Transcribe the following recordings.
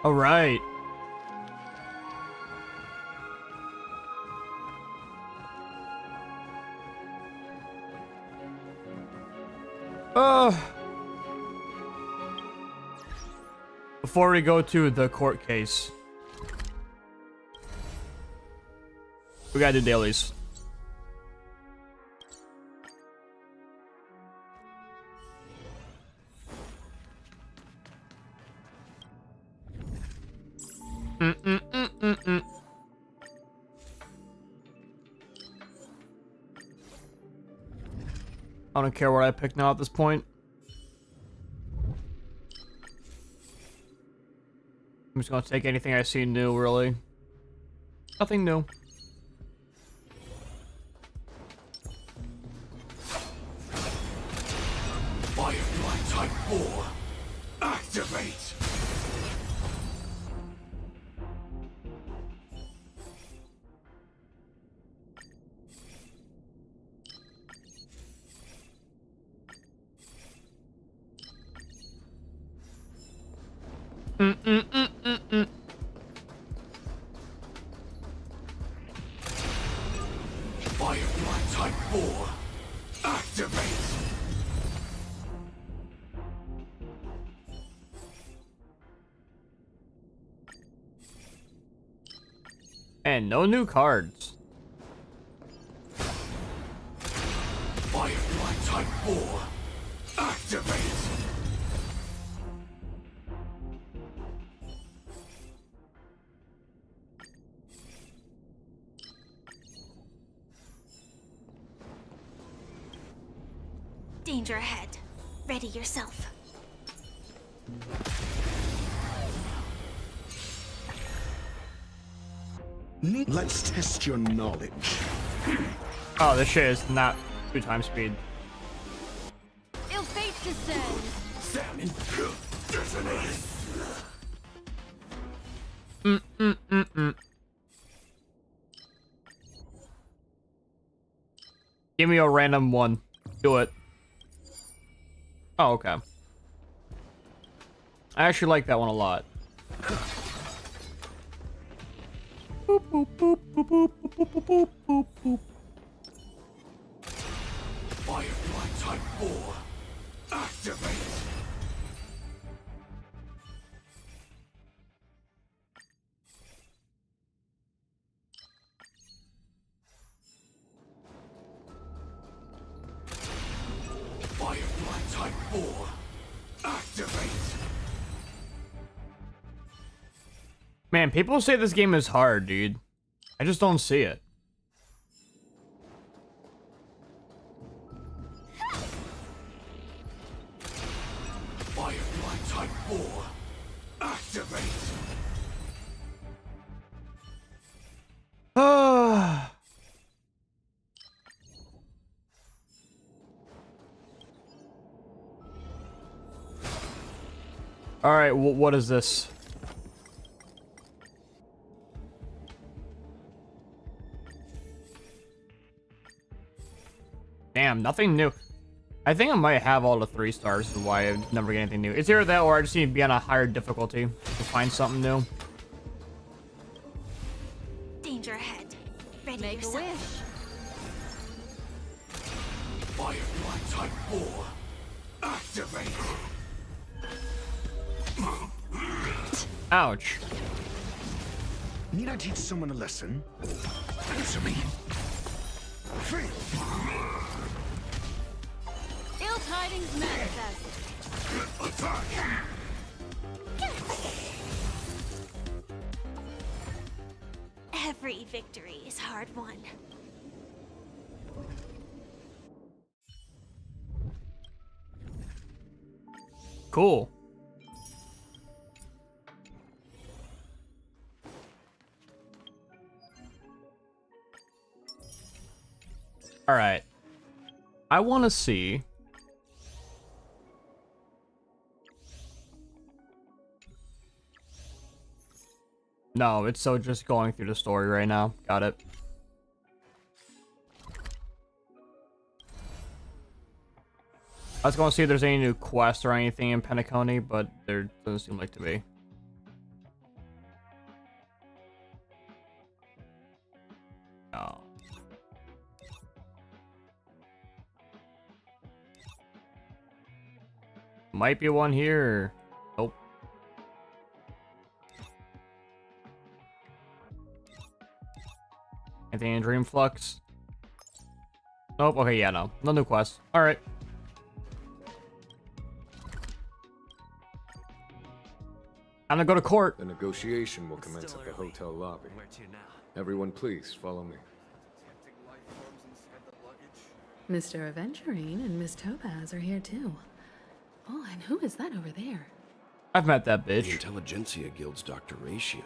All right. Before we go to the court case, we gotta do dailies. I don't care what I pick now at this point. I'm just gonna take anything I see new, really. Nothing new. Firefly Type 4, activate! Firefly Type 4, activate! And no new cards. Firefly Type 4, activate! Danger ahead. Ready yourself. Let's test your knowledge. Oh, this shit is not 2x speed. Ill fate descends. Salmon, detonate! Give me a random one. Do it. Oh, okay. I actually like that one a lot. Boop, boop, boop, boop, boop, boop, boop, boop, boop, boop. Firefly Type 4, activate! Firefly Type 4, activate! Man, people say this game is hard, dude. I just don't see it. Firefly Type 4, activate! All right, what is this? Damn, nothing new. I think I might have all the 3 stars, is why I never get anything new. It's either that or I just need to be on a higher difficulty to find something new. Danger ahead. Ready Make a yourself. wish. Firefly Type 4, activate! Ouch. Need I teach someone a lesson? Answer me. Ill tidings manifest. Attack! Every victory is hard won. Cool. All right. I want to see. No, it's so just going through the story right now. Got it. I was going to see if there's any new quests or anything in Penacony, but there doesn't seem like to be. No. Might be one here. Nope. Anything in Dream Flux? Nope. Okay, yeah, no. No new quest. Alright. I'm gonna go to court. The negotiation will commence at the hotel lobby. Everyone, please follow me. Mr. Aventurine and Miss Topaz are here too. Oh, and who is that over there? I've met that The bitch. Intelligentsia Guild's Dr. Ratio.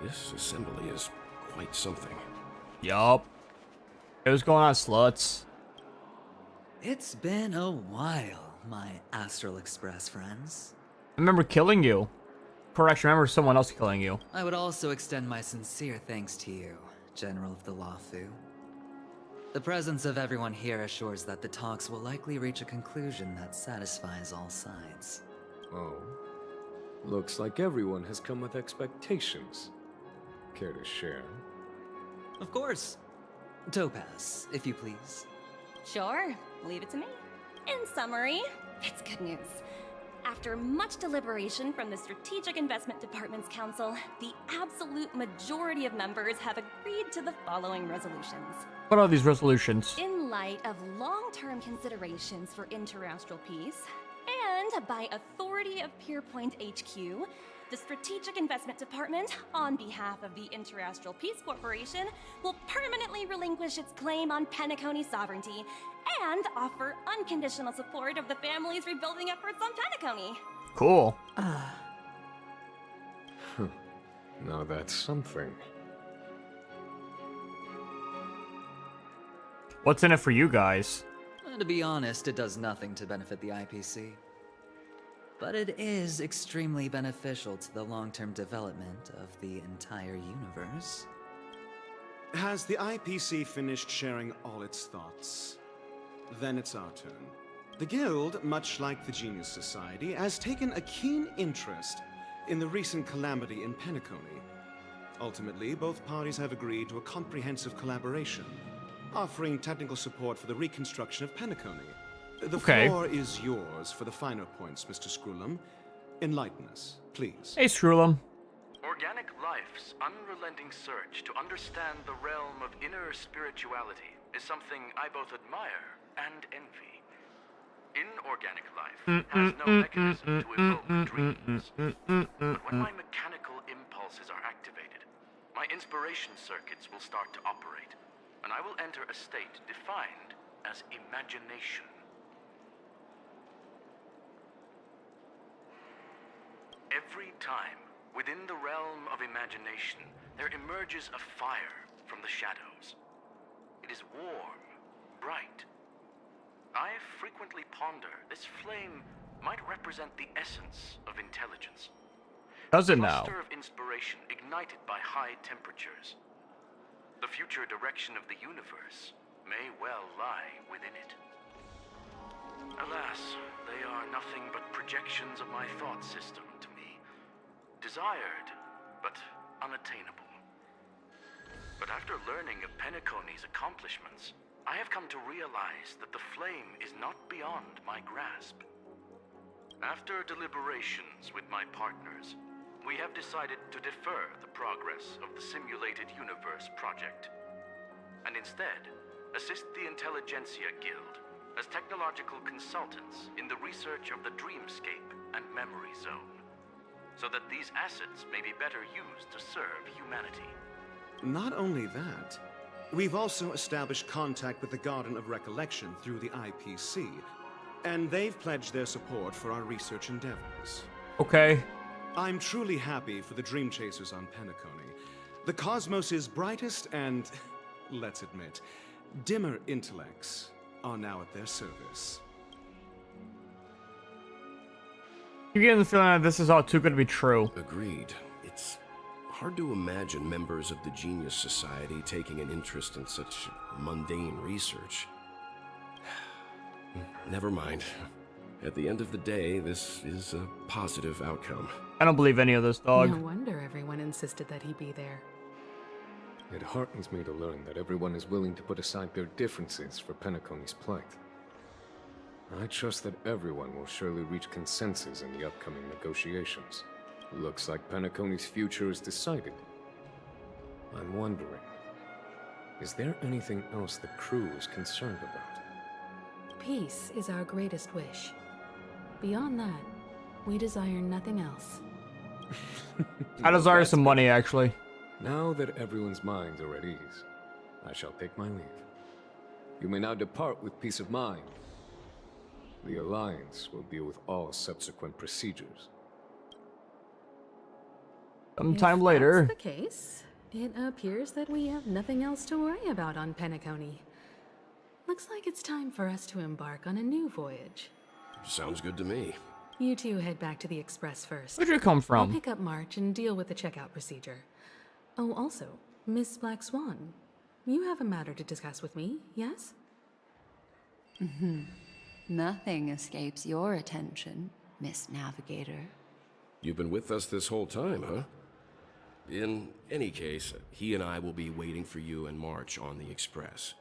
This assembly is quite something. Yup. Hey, what's going on, sluts? It's been a while, my Astral Express friends. I remember killing you. Correction, I remember someone else killing you. I would also extend my sincere thanks to you, General of the Lawfu. The presence of everyone here assures that the talks will likely reach a conclusion that satisfies all sides. Oh. Looks like everyone has come with expectations. Care to share? Of course. Topaz, if you please. Sure, leave it to me. In summary, it's good news. After much deliberation from the Strategic Investment Department's Council, the absolute majority of members have agreed to the following resolutions. What are these resolutions? In light of long-term considerations for interastral peace, and by authority of Pierpoint HQ, the Strategic Investment Department, on behalf of the Interastral Peace Corporation, will permanently relinquish its claim on Penacony sovereignty and offer unconditional support of the family's rebuilding efforts on Penacony. Cool. Now that's something. What's in it for you guys? To be honest, it does nothing to benefit the IPC. But it is extremely beneficial to the long-term development of the entire universe. Has the IPC finished sharing all its thoughts? Then it's our turn. The Guild, much like the Genius Society, has taken a keen interest in the recent calamity in Penacony. Ultimately, both parties have agreed to a comprehensive collaboration, offering technical support for the reconstruction of Penacony. The floor is yours for the finer points, Mr. Screwlum. Enlighten us, please. Hey, Screwlum. Organic life's unrelenting search to understand the realm of inner spirituality is something I both admire and envy. Inorganic life has no mechanism to evoke dreams. But when my mechanical impulses are activated, my inspiration circuits will start to operate, and I will enter a state defined as imagination. Every time, within the realm of imagination, there emerges a fire from the shadows. It is warm, bright. I frequently ponder this flame might represent the essence of intelligence. Does it A now? cluster of inspiration ignited by high temperatures. The future direction of the universe may well lie within it. Alas, they are nothing but projections of my thought system to me. Desired, but unattainable. But after learning of Penacony's accomplishments, I have come to realize that the flame is not beyond my grasp. After deliberations with my partners, we have decided to defer the progress of the Simulated Universe project, and instead assist the Intelligentsia Guild as technological consultants in the research of the Dreamscape and Memory Zone, so that these assets may be better used to serve humanity. Not only that, we've also established contact with the Garden of Recollection through the IPC, and they've pledged their support for our research endeavors. Okay. I'm truly happy for the Dream Chasers on Penacony. The cosmos's brightest and, let's admit, dimmer intellects are now at their service. You get the feeling that this is all too good to be true. Agreed. It's hard to imagine members of the Genius Society taking an interest in such mundane research. Never mind. At the end of the day, this is a positive outcome. I don't believe any of this, dog. No wonder everyone insisted that he be there. It heartens me to learn that everyone is willing to put aside their differences for Penacony's plight. I trust that everyone will surely reach consensus in the upcoming negotiations. Looks like Penacony's future is decided. I'm wondering, is there anything else the crew is concerned about? Peace is our greatest wish. Beyond that, we desire nothing else. I desire some money, actually. Now that everyone's minds are at ease, I shall take my leave. You may now depart with peace of mind. The Alliance will deal with all subsequent procedures. Sometime If later. that's the case, it appears that we have nothing else to worry about on Penacony. Looks like it's time for us to embark on a new voyage. Sounds good to me. You two head back to the Express first. Where'd you come I'll from? pick up March and deal with the checkout procedure. Oh, also, Miss Black Swan, you have a matter to discuss with me, yes? Nothing escapes your attention, Miss Navigator. You've been with us this whole time, huh? In any case, he and I will be waiting for you and March on the Express.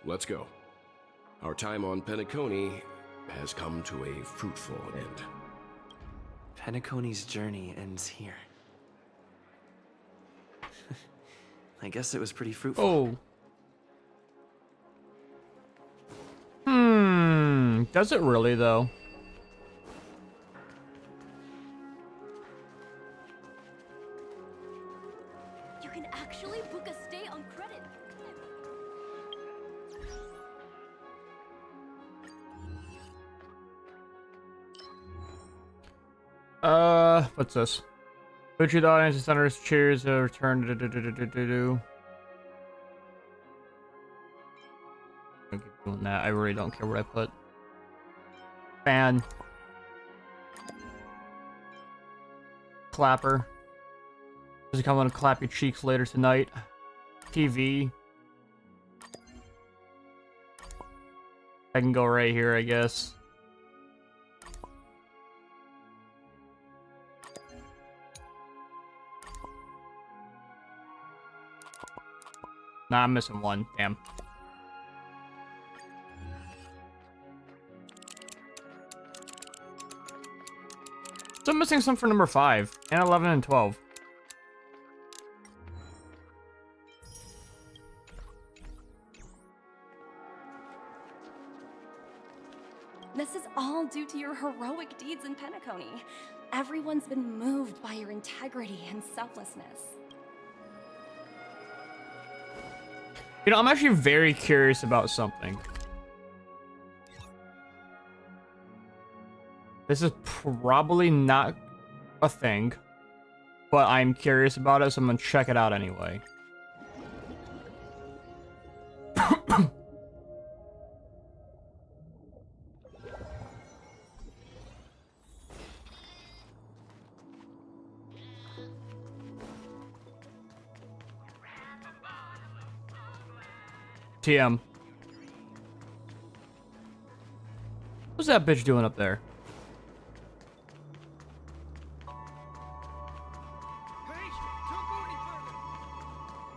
Let's go. Our time on Penacony has come to a fruitful end. Penacony's journey ends here. I guess it was pretty fruitful. Oh. Does it really, though? You can actually book a stay on credit. What's this? Butcher the audience and centers cheers return I keep doing that. I really don't care what I put. Fan. Clapper. Does it come on to clap your cheeks later tonight? TV. I can go right here, I guess. Nah, I'm missing one. Damn. So I'm missing some for number 5 and 11 and 12. This is all due to your heroic deeds in Penacony. Everyone's been moved by your integrity and selflessness. You know, I'm actually very curious about something. This is probably not a thing, but I'm curious about it, so I'm gonna check it out anyway. TM. What's that bitch doing up there?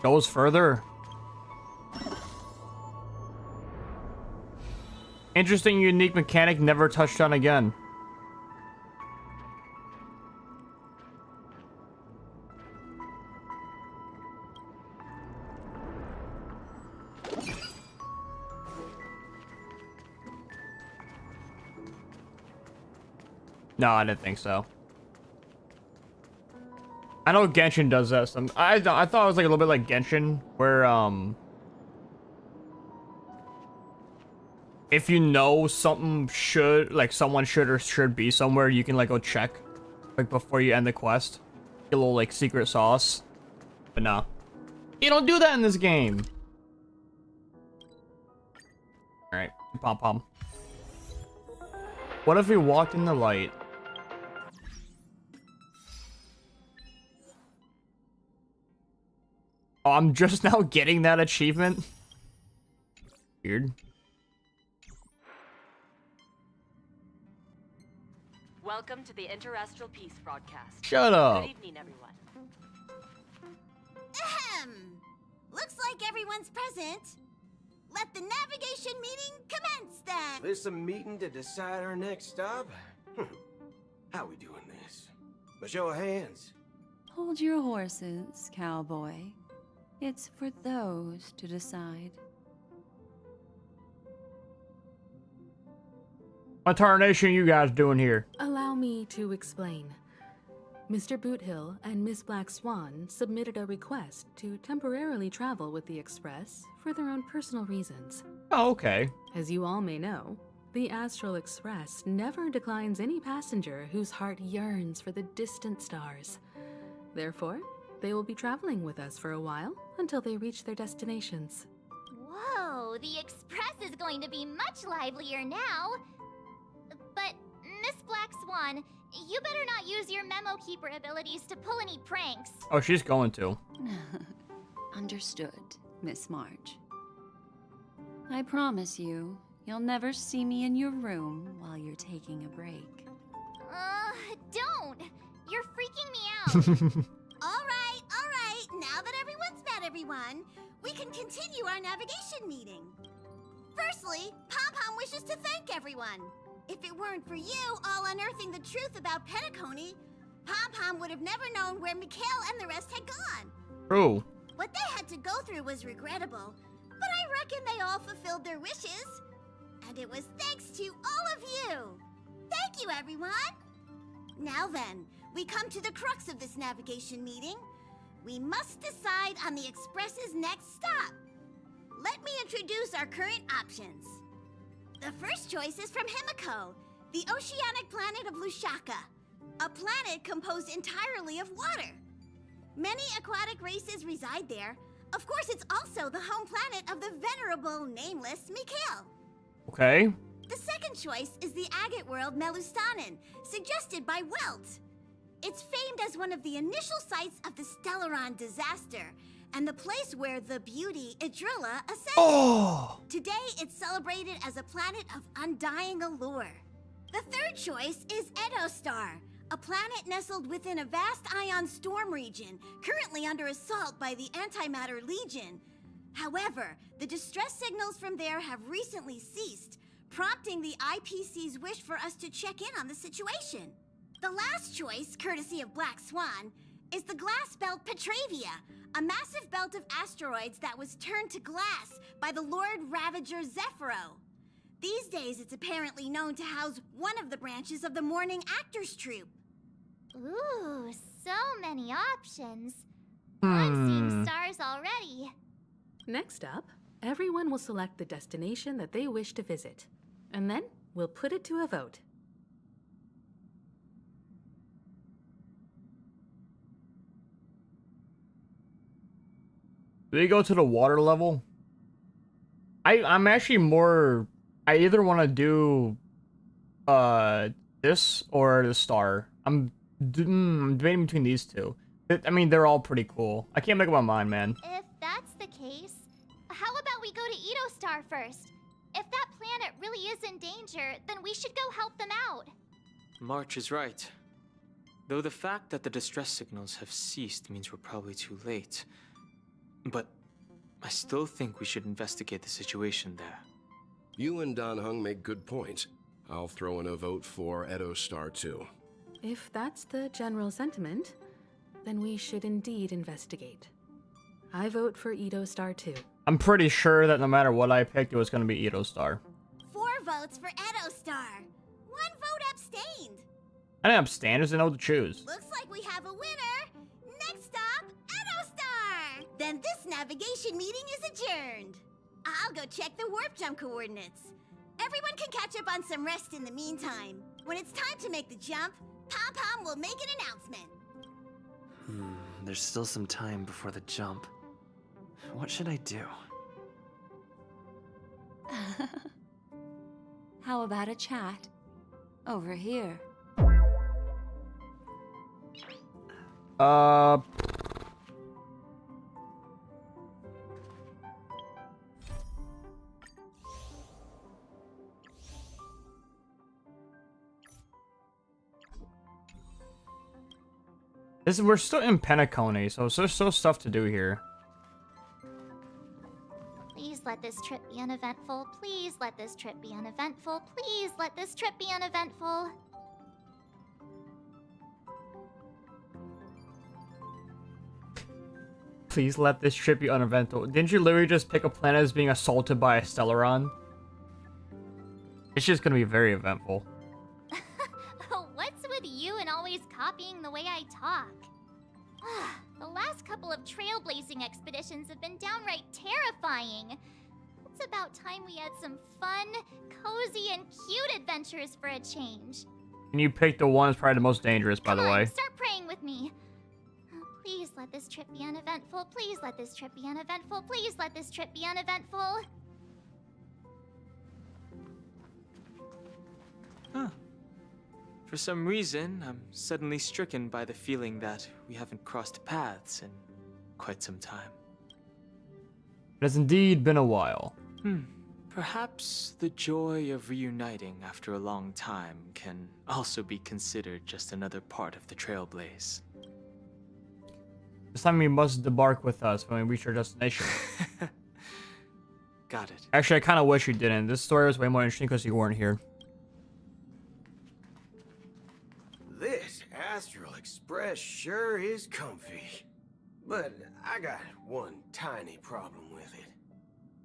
Goes further. Interesting, unique mechanic never touched on again. No, I didn't think so. I know Genshin does that. I thought it was like a little bit like Genshin, where if you know something should, like someone should or should be somewhere, you can like go check, like before you end the quest, get a little like secret sauce. But no, you don't do that in this game. All right, pom pom. What if we walked in the light? Oh, I'm just now getting that achievement. Weird. Welcome to the Interastral Peace broadcast. Shut up. Good evening, everyone. Ahem. Looks like everyone's present. Let the navigation meeting commence then. This a meeting to decide our next stop? How we doing this? A show of hands. Hold your horses, cowboy. It's for those to decide. What tarnation you guys doing here? Allow me to explain. Mr. Boothill and Miss Black Swan submitted a request to temporarily travel with the Express for their own personal reasons. Oh, okay. As you all may know, the Astral Express never declines any passenger whose heart yearns for the distant stars. Therefore, they will be traveling with us for a while until they reach their destinations. Whoa, the Express is going to be much livelier now. But, Miss Black Swan, you better not use your memo keeper abilities to pull any pranks. Oh, she's going to. Understood, Miss March. I promise you, you'll never see me in your room while you're taking a break. Don't! You're freaking me out. All right. Now that everyone's met everyone, we can continue our navigation meeting. Firstly, Pom-Pom wishes to thank everyone. If it weren't for you all unearthing the truth about Penacony, Pom-Pom would have never known where Mikhail and the rest had gone. True. What they had to go through was regrettable, but I reckon they all fulfilled their wishes. And it was thanks to all of you. Thank you, everyone. Now then, we come to the crux of this navigation meeting. We must decide on the Express's next stop. Let me introduce our current options. The first choice is from Himiko, the oceanic planet of Lushaka, a planet composed entirely of water. Many aquatic races reside there. Of course, it's also the home planet of the venerable, nameless Mikhail. Okay. The second choice is the agate world Melustanen, suggested by Welt. It's famed as one of the initial sites of the Stellaron disaster, and the place where the beauty Idrilla ascended. Oh! Today, it's celebrated as a planet of undying allure. The third choice is Edo Star, a planet nestled within a vast ion storm region, currently under assault by the Antimatter Legion. However, the distress signals from there have recently ceased, prompting the IPC's wish for us to check in on the situation. The last choice, courtesy of Black Swan, is the glass belt Petravia, a massive belt of asteroids that was turned to glass by the Lord Ravager Zephyro. These days, it's apparently known to house one of the branches of the Morning Actors Troupe. Ooh, so many options. I'm seeing stars already. Next up, everyone will select the destination that they wish to visit, and then we'll put it to a vote. Do they go to the water level? I'm actually more... I either want to do this or the star. I'm debating between these two. I mean, they're all pretty cool. I can't make up my mind, man. If that's the case, how about we go to Edo Star first? If that planet really is in danger, then we should go help them out. March is right. Though the fact that the distress signals have ceased means we're probably too late. But I still think we should investigate the situation there. You and Dan Heng make good points. I'll throw in a vote for Edo Star too. If that's the general sentiment, then we should indeed investigate. I vote for Edo Star 2. I'm pretty sure that no matter what I picked, it was going to be Edo Star. 4 votes for Edo Star. 1 vote abstained. I didn't abstain, I just didn't know what to choose. Looks like we have a winner. Next stop, Edo Star. Then this navigation meeting is adjourned. I'll go check the warp jump coordinates. Everyone can catch up on some rest in the meantime. When it's time to make the jump, Pom-Pom will make an announcement. There's still some time before the jump. What should I do? How about a chat? Over here. We're still in Penacony, so there's still stuff to do here. Please let this trip be uneventful. Please let this trip be uneventful. Please let this trip be uneventful. Please let this trip be uneventful. Didn't you literally just pick a planet as being assaulted by a Stellaron? It's just gonna be very eventful. What's with you and always copying the way I talk? The last couple of trailblazing expeditions have been downright terrifying. It's about time we had some fun, cozy, and cute adventures for a change. And you picked the one that's probably the most dangerous, by the way. Start praying with me. Please let this trip be uneventful. Please let this trip be uneventful. Please let this trip be uneventful. Huh. For some reason, I'm suddenly stricken by the feeling that we haven't crossed paths in quite some time. It has indeed been a while. Perhaps the joy of reuniting after a long time can also be considered just another part of the trailblaze. This time you must debark with us when we reach our destination. Got it. Actually, I kind of wish you didn't. This story was way more interesting because you weren't here. This Astral Express sure is comfy. But I got one tiny problem with it.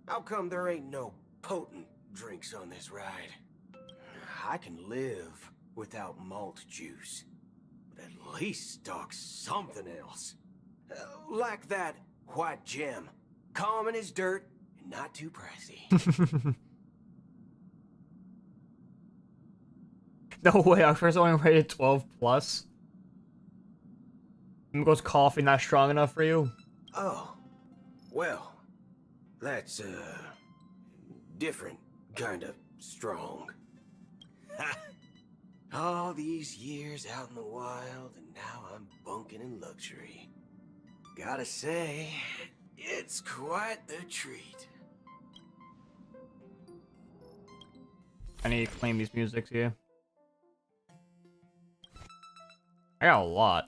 How come there ain't no potent drinks on this ride? I can live without malt juice, but at least stock something else. Like that white gem, calm as dirt and not too pricey. No way, our first only rated 12 plus. Goes coffee not strong enough for you? Oh, well, that's different kind of strong. All these years out in the wild, and now I'm bunking in luxury. Gotta say, it's quite the treat. I need to claim these musics here. I got a lot.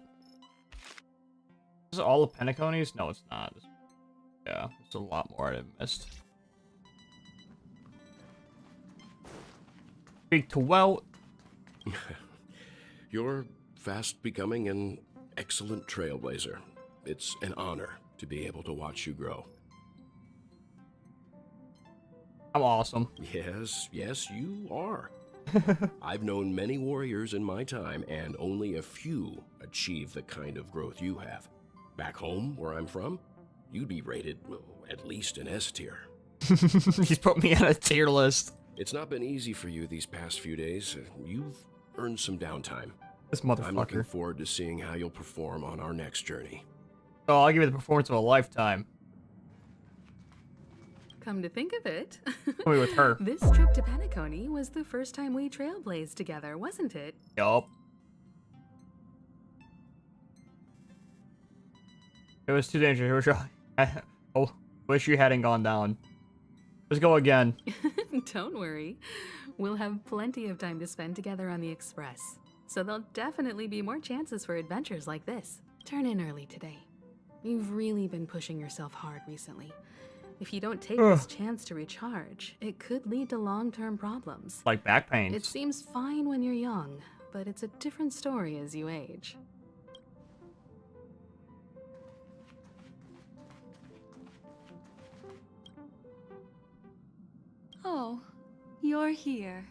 Is it all the Penaconies? No, it's not. Yeah, there's a lot more I missed. Speak to Welt. You're fast becoming an excellent trailblazer. It's an honor to be able to watch you grow. I'm awesome. Yes, you are. I've known many warriors in my time, and only a few achieve the kind of growth you have. Back home, where I'm from, you'd be rated at least an S tier. He's put me on a tier list. It's not been easy for you these past few days. You've earned some downtime. This motherfucker. I'm looking forward to seeing how you'll perform on our next journey. Oh, I'll give you the performance of a lifetime. Come to think of it, with her. This trip to Penacony was the first time we trailblazed together, wasn't it? Yup. It was too dangerous. Oh, wish you hadn't gone down. Let's go again. Don't worry. We'll have plenty of time to spend together on the Express. So there'll definitely be more chances for adventures like this. Turn in early today. You've really been pushing yourself hard recently. If you don't take this chance to recharge, it could lead to long-term problems. Like back pains. It seems fine when you're young, but it's a different story as you age. Oh, you're here.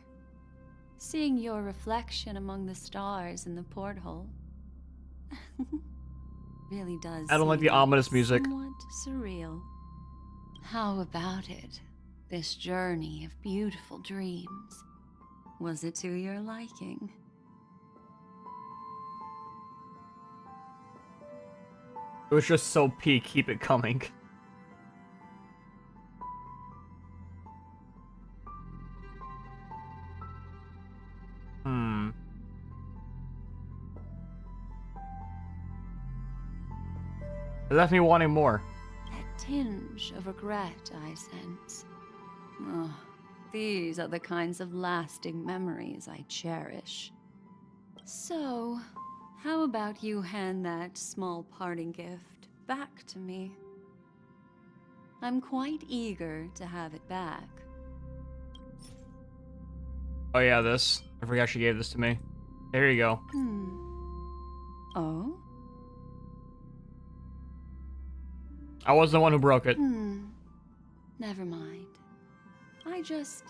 Seeing your reflection among the stars in the porthole really does. I don't like the ominous music. Somewhat surreal. How about it? This journey of beautiful dreams. Was it to your liking? It was just so peak. Keep it coming. It left me wanting more. That tinge of regret I sense. Oh, these are the kinds of lasting memories I cherish. So, How about you hand that small parting gift back to me? I'm quite eager to have it back. Oh yeah, this. I forgot she gave this to me. There you go. Oh? I was the one who broke it. Never mind. I just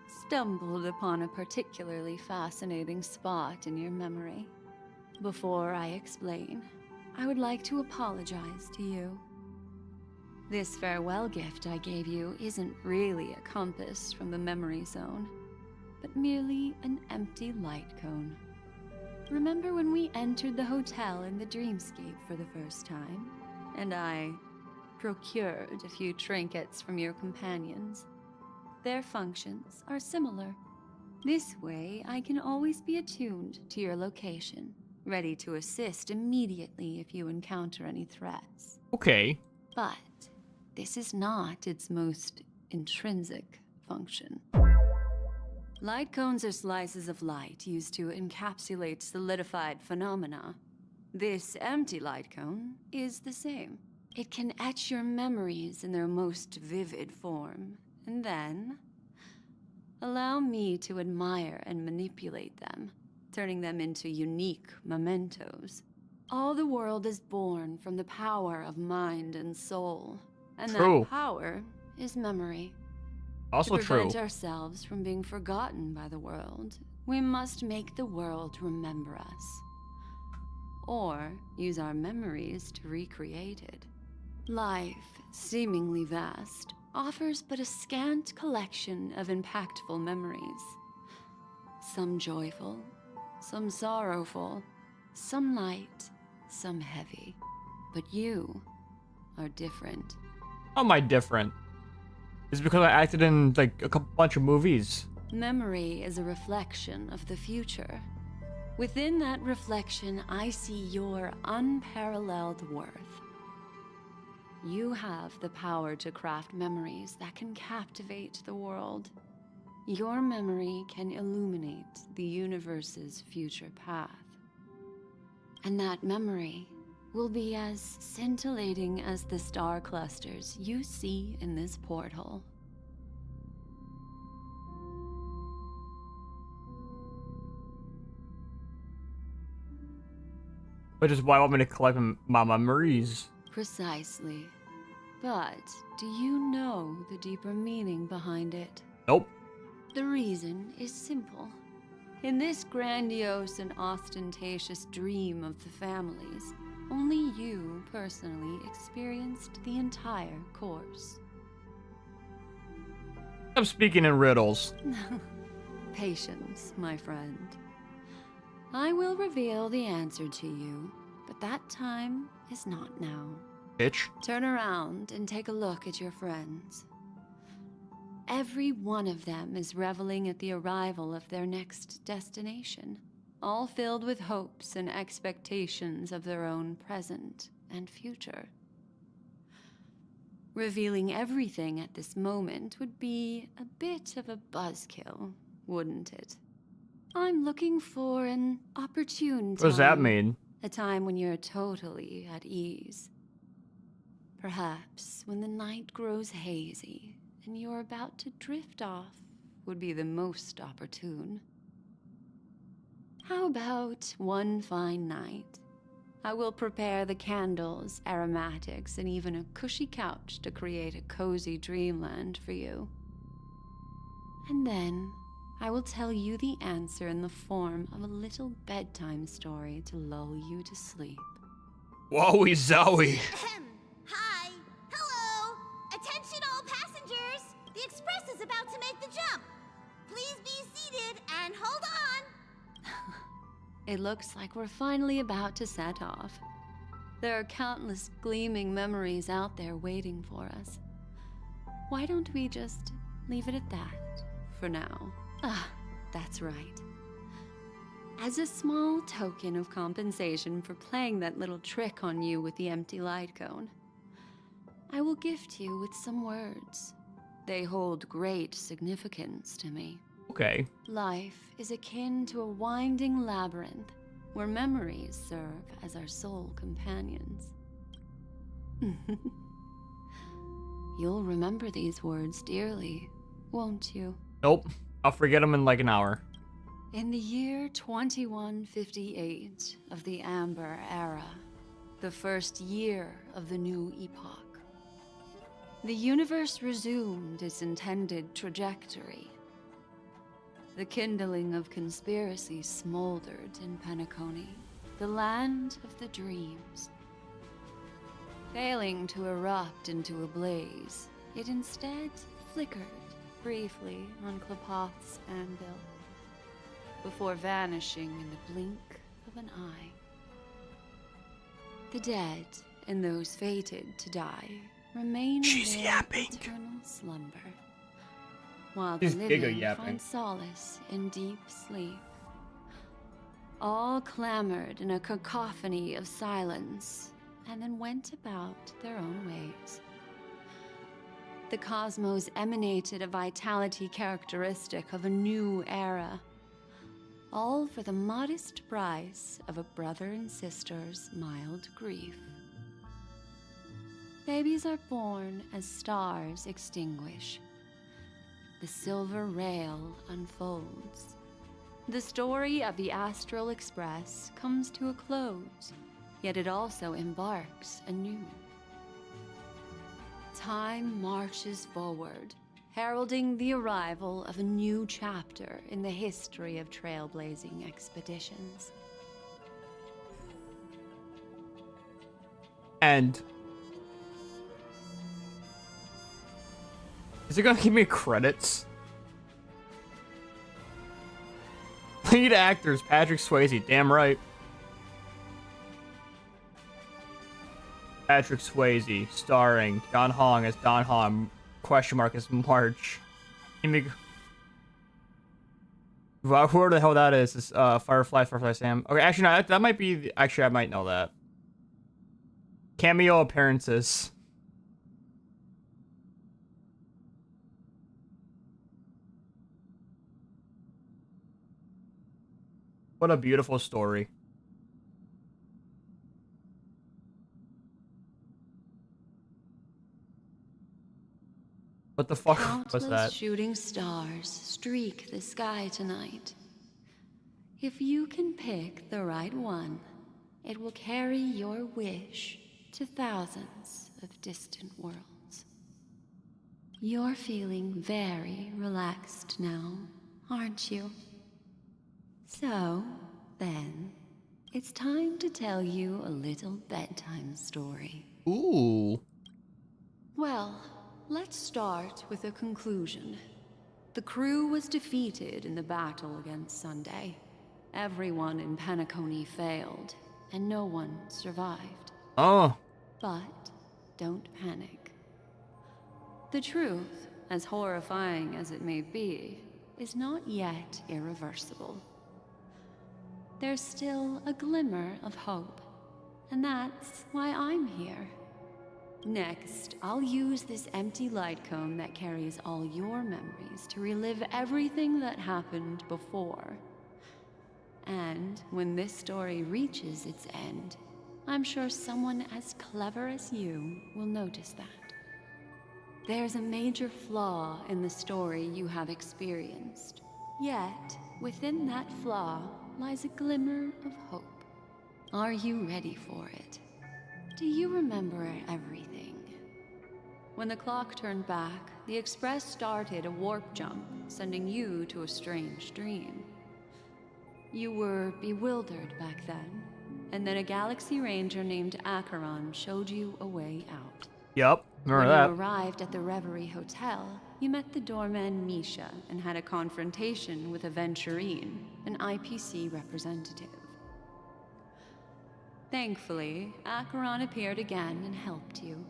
stumbled upon a particularly fascinating spot in your memory. Before I explain, I would like to apologize to you. This farewell gift I gave you isn't really a compass from the memory zone, but merely an empty light cone. Remember when we entered the hotel in the dreamscape for the first time, and I procured a few trinkets from your companions? Their functions are similar. This way, I can always be attuned to your location, ready to assist immediately if you encounter any threats. Okay. But this is not its most intrinsic function. Light cones are slices of light used to encapsulate solidified phenomena. This empty light cone is the same. It can etch your memories in their most vivid form, and then allow me to admire and manipulate them, turning them into unique mementos. All the world is born from the power of mind and soul, and True. that power is memory. Also to prevent true. ourselves from being forgotten by the world, we must make the world remember us, or use our memories to recreate it. Life, seemingly vast, offers but a scant collection of impactful memories. Some joyful, some sorrowful, some light, some heavy. But you are different. How am I different? It's because I acted in like a bunch of movies. Memory is a reflection of the future. Within that reflection, I see your unparalleled worth. You have the power to craft memories that can captivate the world. Your memory can illuminate the universe's future path. And that memory will be as scintillating as the star clusters you see in this porthole. Which is why I want me to collect my memories. Precisely. But do you know the deeper meaning behind it? Nope. The reason is simple. In this grandiose and ostentatious dream of the families, only you personally experienced the entire course. I'm speaking in riddles. Patience, my friend. I will reveal the answer to you, but that time is not now. Bitch. Turn around and take a look at your friends. Every one of them is reveling at the arrival of their next destination, all filled with hopes and expectations of their own present and future. Revealing everything at this moment would be a bit of a buzzkill, wouldn't it? I'm looking for an opportune time. What does that mean? A time when you're totally at ease. Perhaps when the night grows hazy and you're about to drift off would be the most opportune. How about one fine night? I will prepare the candles, aromatics, and even a cushy couch to create a cozy dreamland for you. And then I will tell you the answer in the form of a little bedtime story to lull you to sleep. Wowie zowie. Hi. Hello. Attention all passengers. The express is about to make the jump. Please be seated and hold on. It looks like we're finally about to set off. There are countless gleaming memories out there waiting for us. Why don't we just leave it at that for now? Ah, that's right. As a small token of compensation for playing that little trick on you with the empty light cone, I will gift you with some words. They hold great significance to me. Okay. Life is akin to a winding labyrinth, where memories serve as our sole companions. You'll remember these words dearly, won't you? Nope. I'll forget them in like an hour. In the year 2158 of the Amber Era, the first year of the new epoch, the universe resumed its intended trajectory. The kindling of conspiracy smoldered in Penacony, the land of the dreams. Failing to erupt into a blaze, it instead flickered briefly on Klapoth's anvil, before vanishing in the blink of an eye. The dead and those fated to die remain in their eternal slumber, while the She's living giga-yapping. find solace in deep sleep. All clamored in a cacophony of silence, and then went about their own ways. The cosmos emanated a vitality characteristic of a new era, all for the modest price of a brother and sister's mild grief. Babies are born as stars extinguish. The silver rail unfolds. The story of the Astral Express comes to a close, yet it also embarks anew. Time marches forward, heralding the arrival of a new chapter in the history of trailblazing expeditions. And is it gonna give me credits? Lead actors Patrick Swayze, damn right. Patrick Swayze, starring Don Hong as Don Hong, question mark as March. Whoever the hell that is Firefly Sam. Okay, actually, no, that might be. Actually, I might know that. Cameo appearances. What a beautiful story. What the fuck was that? Countless shooting stars streak the sky tonight. If you can pick the right one, it will carry your wish to thousands of distant worlds. You're feeling very relaxed now, aren't you? So, then, it's time to tell you a little bedtime story. Ooh. Well, let's start with a conclusion. The crew was defeated in the battle against Sunday. Everyone in Penacony failed, and no one survived. Oh. But don't panic. The truth, as horrifying as it may be, is not yet irreversible. There's still a glimmer of hope, and that's why I'm here. Next, I'll use this empty light cone that carries all your memories to relive everything that happened before. And when this story reaches its end, I'm sure someone as clever as you will notice that. There's a major flaw in the story you have experienced. Yet, within that flaw lies a glimmer of hope. Are you ready for it? Do you remember everything? When the clock turned back, the Express started a warp jump, sending you to a strange dream. You were bewildered back then, and then a Galaxy Ranger named Acheron showed you a way out. Yep, remember that. When you arrived at the Reverie Hotel, you met the doorman Misha and had a confrontation with Aventurine, an IPC representative. Thankfully, Acheron appeared again and helped you.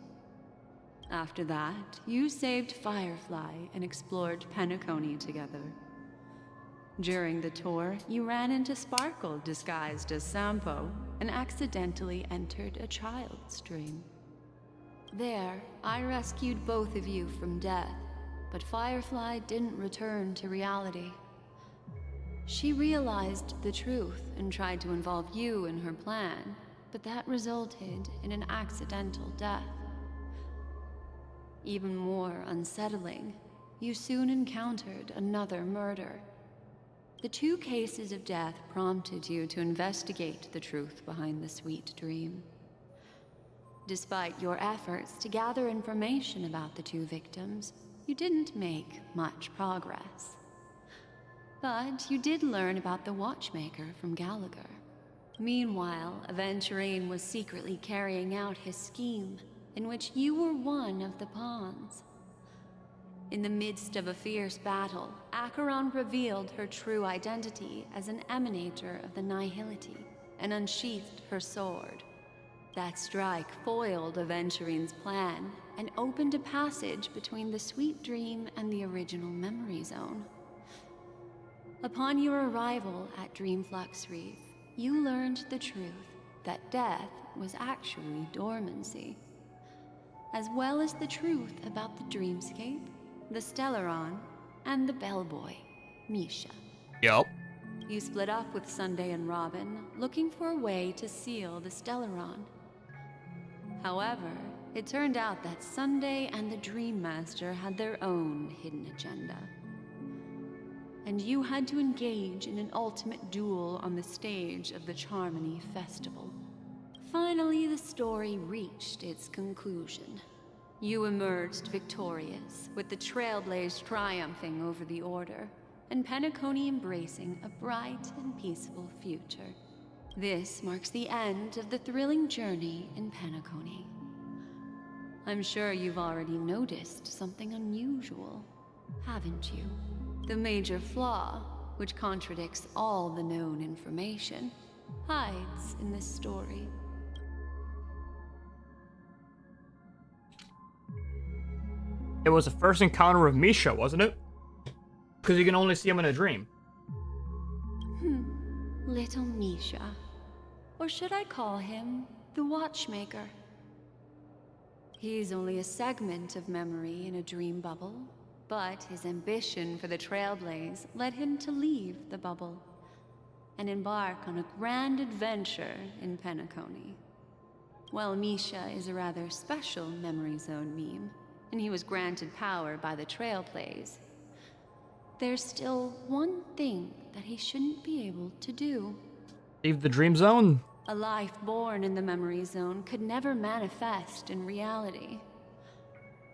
After that, you saved Firefly and explored Penacony together. During the tour, you ran into Sparkle disguised as Sampo and accidentally entered a child's dream. There, I rescued both of you from death, but Firefly didn't return to reality. She realized the truth and tried to involve you in her plan, but that resulted in an accidental death. Even more unsettling, you soon encountered another murder. The 2 cases of death prompted you to investigate the truth behind the sweet dream. Despite your efforts to gather information about the 2 victims, you didn't make much progress. But you did learn about the watchmaker from Gallagher. Meanwhile, Aventurine was secretly carrying out his scheme, in which you were one of the pawns. In the midst of a fierce battle, Acheron revealed her true identity as an emanator of the Nihility and unsheathed her sword. That strike foiled Aventurine's plan and opened a passage between the sweet dream and the original memory zone. Upon your arrival at Dreamflux Reef, you learned the truth that death was actually dormancy, as well as the truth about the dreamscape, the Stellaron, and the bellboy, Misha. Yup. You split up with Sunday and Robin, looking for a way to seal the Stellaron. However, it turned out that Sunday and the Dream Master had their own hidden agenda. And you had to engage in an ultimate duel on the stage of the Charmony Festival. Finally, the story reached its conclusion. You emerged victorious, with the Trailblaze triumphing over the Order, and Penacony embracing a bright and peaceful future. This marks the end of the thrilling journey in Penacony. I'm sure you've already noticed something unusual, haven't you? The major flaw, which contradicts all the known information, hides in this story. It was the first encounter with Misha, wasn't it? Because you can only see him in a dream. Little Misha. Or should I call him the Watchmaker? He's only a segment of memory in a dream bubble, but his ambition for the Trailblaze led him to leave the bubble and embark on a grand adventure in Penacony. While Misha is a rather special memory zone meme, and he was granted power by the Trailblaze, there's still one thing that he shouldn't be able to do. Leave the dream zone? A life born in the memory zone could never manifest in reality.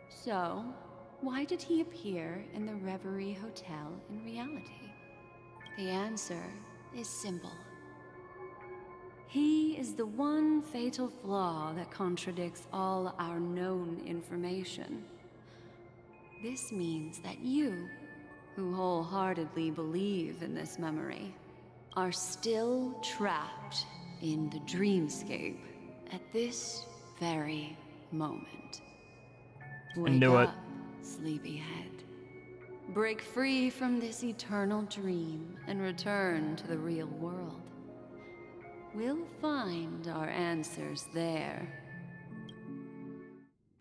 So, why did he appear in the Reverie Hotel in reality? The answer is simple. He is the one fatal flaw that contradicts all our known information. This means that you, who wholeheartedly believe in this memory, are still trapped in the dreamscape at this very moment. Wake up, sleepyhead. Break free from this eternal dream and return to the real world. We'll find our answers there.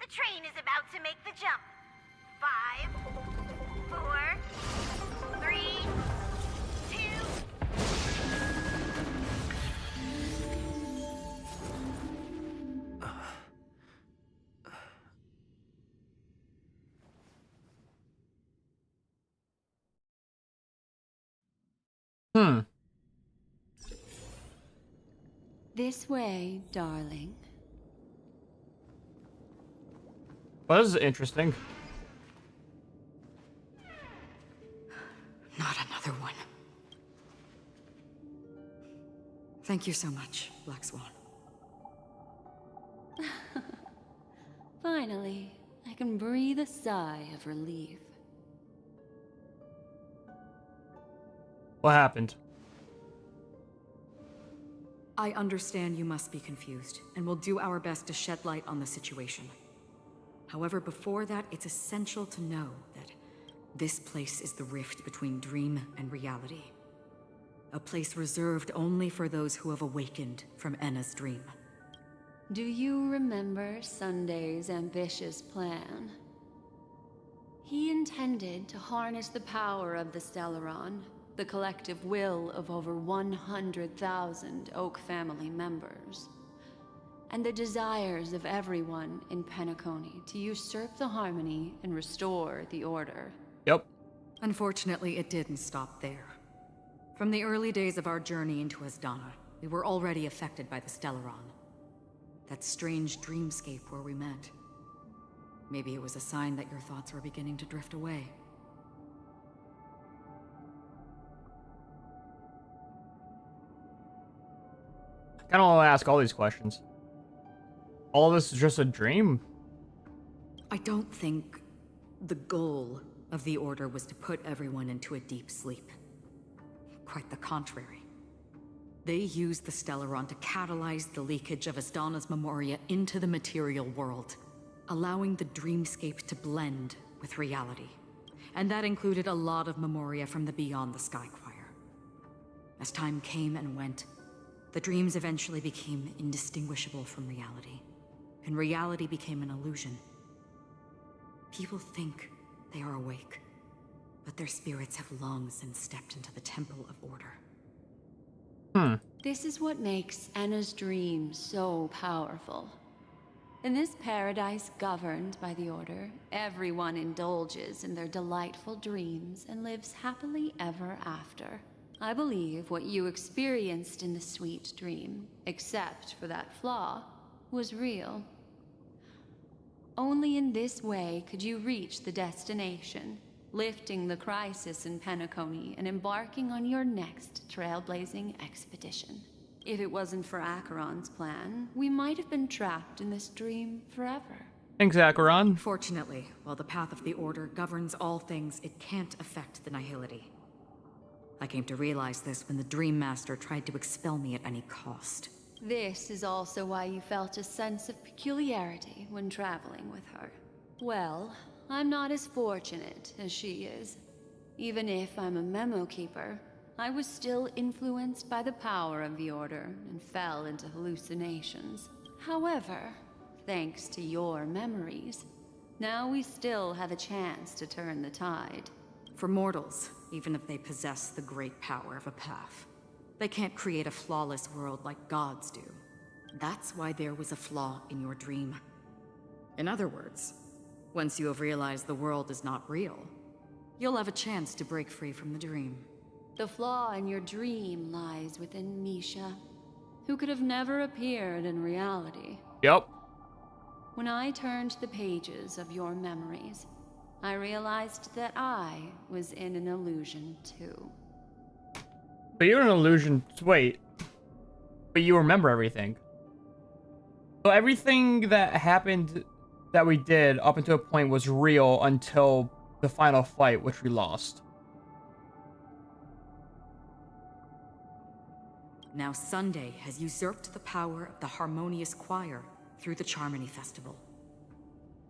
The train is about to make the jump. 5, 4, 3, 2. This way, darling. Well, this is interesting. Not another one. Thank you so much, Black Swan. Finally, I can breathe a sigh of relief. What happened? I understand you must be confused, and we'll do our best to shed light on the situation. However, before that, it's essential to know that this place is the rift between dream and reality. A place reserved only for those who have awakened from Enna's dream. Do you remember Sunday's ambitious plan? He intended to harness the power of the Stellaron the collective will of over 100,000 Oak family members, and the desires of everyone in Penacony to usurp the harmony and restore the order. Yep. Unfortunately, it didn't stop there. From the early days of our journey into Asdana, we were already affected by the Stellaron. That strange dreamscape where we met. Maybe it was a sign that your thoughts were beginning to drift away. I don't want to ask all these questions. All of this is just a dream? I don't think the goal of the Order was to put everyone into a deep sleep. Quite the contrary. They used the Stellaron to catalyze the leakage of Asdana's memoria into the material world, allowing the dreamscape to blend with reality. And that included a lot of memoria from the Beyond the Sky Choir. As time came and went, the dreams eventually became indistinguishable from reality, and reality became an illusion. People think they are awake, but their spirits have long since stepped into the Temple of Order. This is what makes Enna's dream so powerful. In this paradise governed by the Order, everyone indulges in their delightful dreams and lives happily ever after. I believe what you experienced in the sweet dream, except for that flaw, was real. Only in this way could you reach the destination, lifting the crisis in Penacony and embarking on your next trailblazing expedition. If it wasn't for Acheron's plan, we might have been trapped in this dream forever. Thanks, Acheron. Fortunately, while the path of the Order governs all things, it can't affect the Nihility. I came to realize this when the Dream Master tried to expel me at any cost. This is also why you felt a sense of peculiarity when traveling with her. Well, I'm not as fortunate as she is. Even if I'm a memo keeper, I was still influenced by the power of the Order and fell into hallucinations. However, thanks to your memories, now we still have a chance to turn the tide. For mortals, even if they possess the great power of a path, they can't create a flawless world like gods do. That's why there was a flaw in your dream. In other words, once you have realized the world is not real, you'll have a chance to break free from the dream. The flaw in your dream lies within Misha, who could have never appeared in reality. Yep. When I turned the pages of your memories, I realized that I was in an illusion too. But you're an illusion. Wait. But you remember everything. So everything that happened that we did up until a point was real until the final fight, which we lost. Now Sunday has usurped the power of the Harmonious Choir through the Charmony Festival.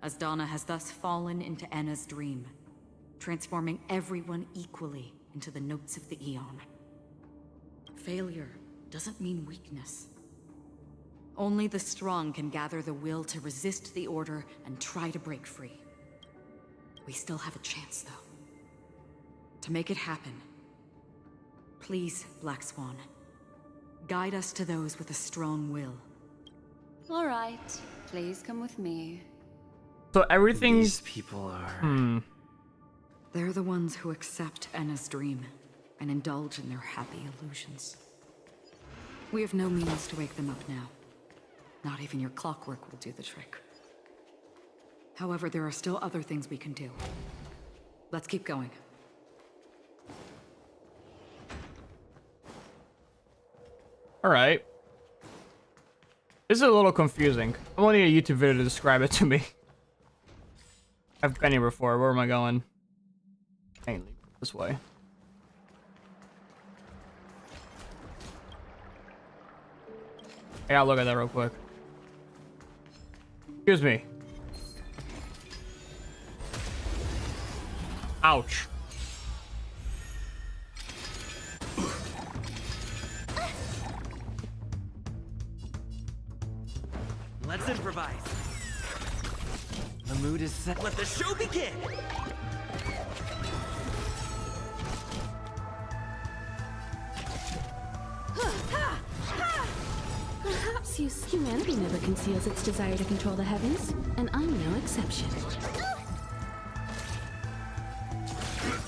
Asdana has thus fallen into Enna's dream, transforming everyone equally into the notes of the Aeon. Failure doesn't mean weakness. Only the strong can gather the will to resist the Order and try to break free. We still have a chance, though. To make it happen, please, Black Swan, guide us to those with a strong will. All right, please come with me. So everything... These people are... They're the ones who accept Enna's dream and indulge in their happy illusions. We have no means to wake them up now. Not even your clockwork will do the trick. However, there are still other things we can do. Let's keep going. Alright. This is a little confusing. I want to need a YouTube video to describe it to me. I've been here before. Where am I going? I ain't leaving this way. I gotta look at that real quick. Excuse me. Ouch. Let's improvise. The mood is set. Let the show begin! Perhaps humanity never conceals its desire to control the heavens, and I'm no exception.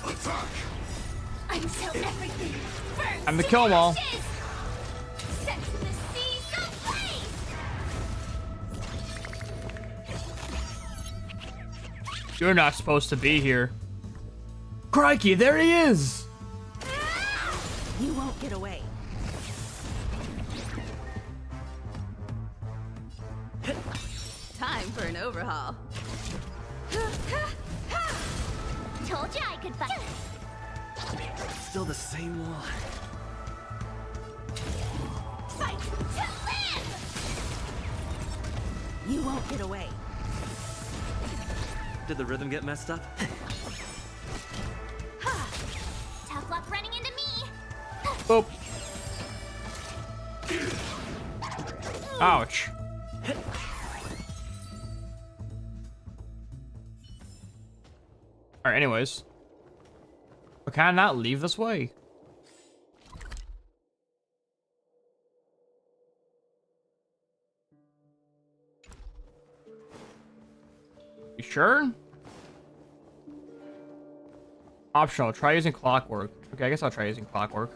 Attack! Until everything burns I'm the to kill 'em all. ashes! Set to the seas ablaze! You're not supposed to be here. Crikey, there he is! You won't get away. Time for an overhaul. Told you I could fight. Still the same one. Fight to live! You won't get away. Did the rhythm get messed up? Tough luck running into me. Boop. Ouch. Alright, anyways. But can I not leave this way? You sure? Optional. Try using clockwork. Okay, I guess I'll try using clockwork.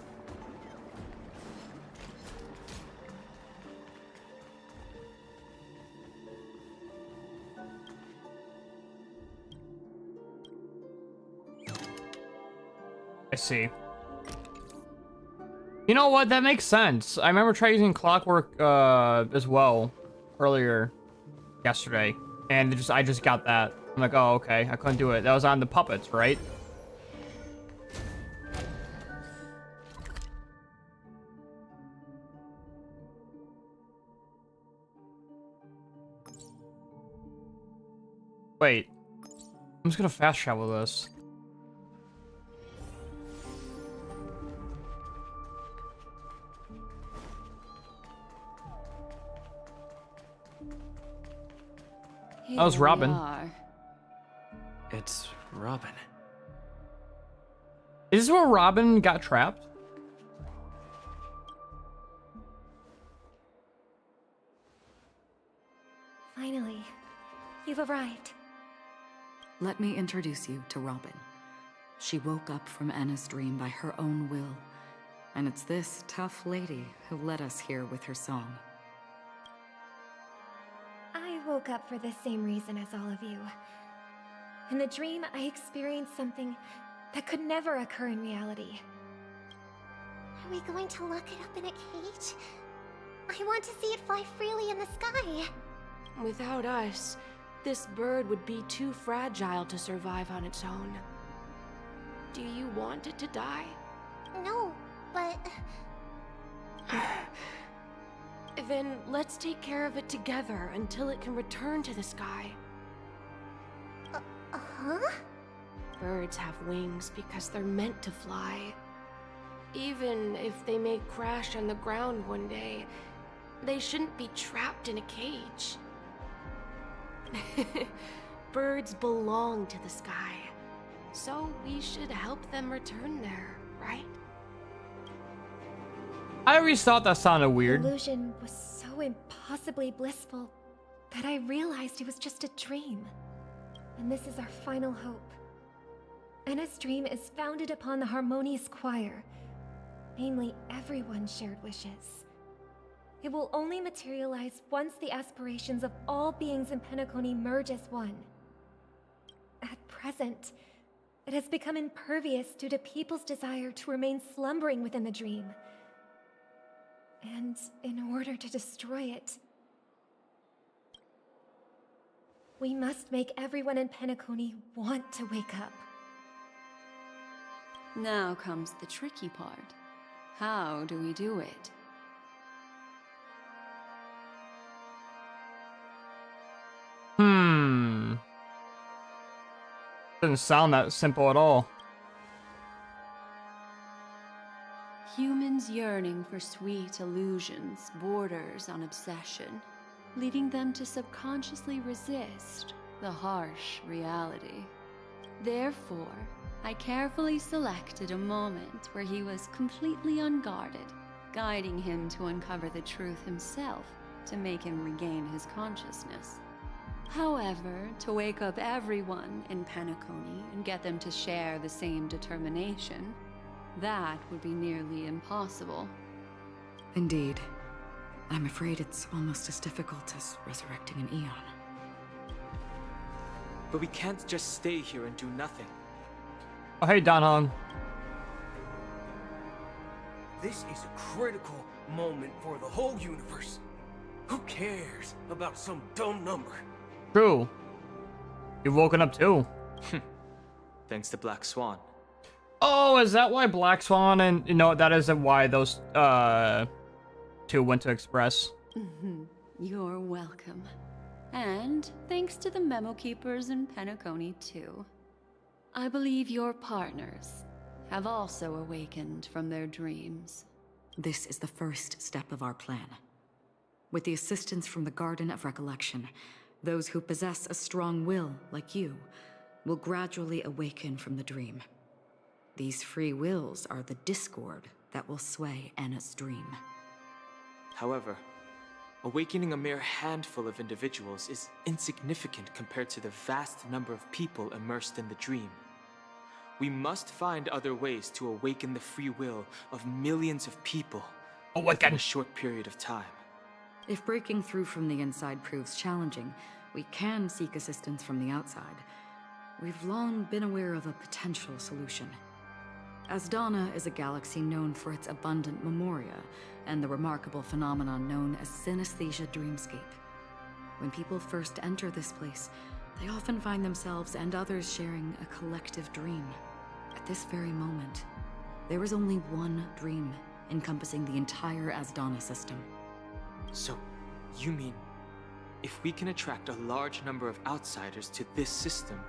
I see. You know what? That makes sense. I remember trying using clockwork as well earlier yesterday, and I just got that. I'm like, oh, okay. I couldn't do it. That was on the puppets, right? Wait. I'm just gonna fast travel this. That was Robin. It's Robin. Is this where Robin got trapped? Finally, you've arrived. Let me introduce you to Robin. She woke up from Anna's dream by her own will, and it's this tough lady who led us here with her song. I woke up for the same reason as all of you. In the dream, I experienced something that could never occur in reality. Are we going to lock it up in a cage? I want to see it fly freely in the sky. Without us, this bird would be too fragile to survive on its own. Do you want it to die? No, but... Then let's take care of it together until it can return to the sky. Huh? Birds have wings because they're meant to fly. Even if they may crash on the ground one day, they shouldn't be trapped in a cage. Birds belong to the sky, so we should help them return there, right? I always thought that sounded weird. The illusion was so impossibly blissful that I realized it was just a dream. And this is our final hope. Anna's dream is founded upon the harmonious choir, namely everyone's shared wishes. It will only materialize once the aspirations of all beings in Penacony merge as one. At present, it has become impervious due to people's desire to remain slumbering within the dream. And in order to destroy it, we must make everyone in Penacony want to wake up. Now comes the tricky part. How do we do it? Doesn't sound that simple at all. Humans yearning for sweet illusions borders on obsession, leading them to subconsciously resist the harsh reality. Therefore, I carefully selected a moment where he was completely unguarded, guiding him to uncover the truth himself to make him regain his consciousness. However, to wake up everyone in Penacony and get them to share the same determination, that would be nearly impossible. Indeed. I'm afraid it's almost as difficult as resurrecting an Eon. But we can't just stay here and do nothing. Oh, hey, Don Hong. This is a critical moment for the whole universe. Who cares about some dumb number? True. You've woken up too. Thanks to Black Swan. Oh, is that why Black Swan and that is why those two went to Express? You're welcome. And thanks to the memo keepers in Penacony too. I believe your partners have also awakened from their dreams. This is the first step of our plan. With the assistance from the Garden of Recollection, those who possess a strong will, like you, will gradually awaken from the dream. These free wills are the discord that will sway Anna's dream. However, awakening a mere handful of individuals is insignificant compared to the vast number of people immersed in the dream. We must find other ways to awaken the free will of millions of people within a short period of time. If breaking through from the inside proves challenging, we can seek assistance from the outside. We've long been aware of a potential solution. Asdana is a galaxy known for its abundant memoria and the remarkable phenomenon known as synesthesia dreamscape. When people first enter this place, they often find themselves and others sharing a collective dream. At this very moment, there is only one dream encompassing the entire Asdana system. So, you mean, if we can attract a large number of outsiders to this system,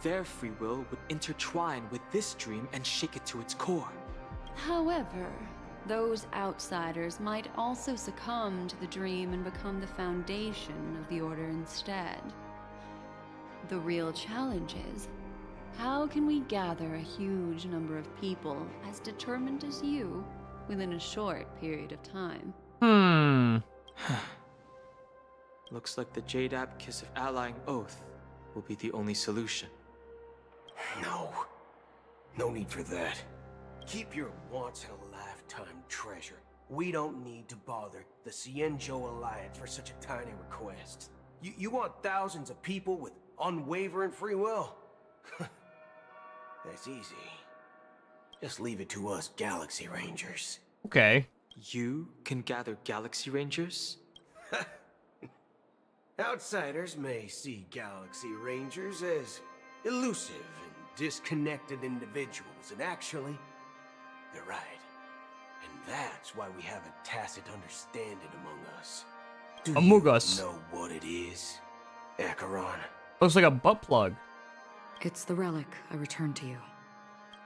their free will would intertwine with this dream and shake it to its core? However, those outsiders might also succumb to the dream and become the foundation of the Order instead. The real challenge is, how can we gather a huge number of people as determined as you within a short period of time? Looks like the JDAP Kiss of Allying Oath will be the only solution. No need for that. Keep your once-in-a-lifetime treasure. We don't need to bother the Cienjo Alliance for such a tiny request. You want thousands of people with unwavering free will? That's easy. Just leave it to us Galaxy Rangers. Okay. You can gather Galaxy Rangers? Outsiders may see Galaxy Rangers as elusive and disconnected individuals, and actually, they're right. And that's why we have a tacit understanding among us. Among us. Know what it is, Acheron? Looks like a butt plug. It's the relic I returned to you.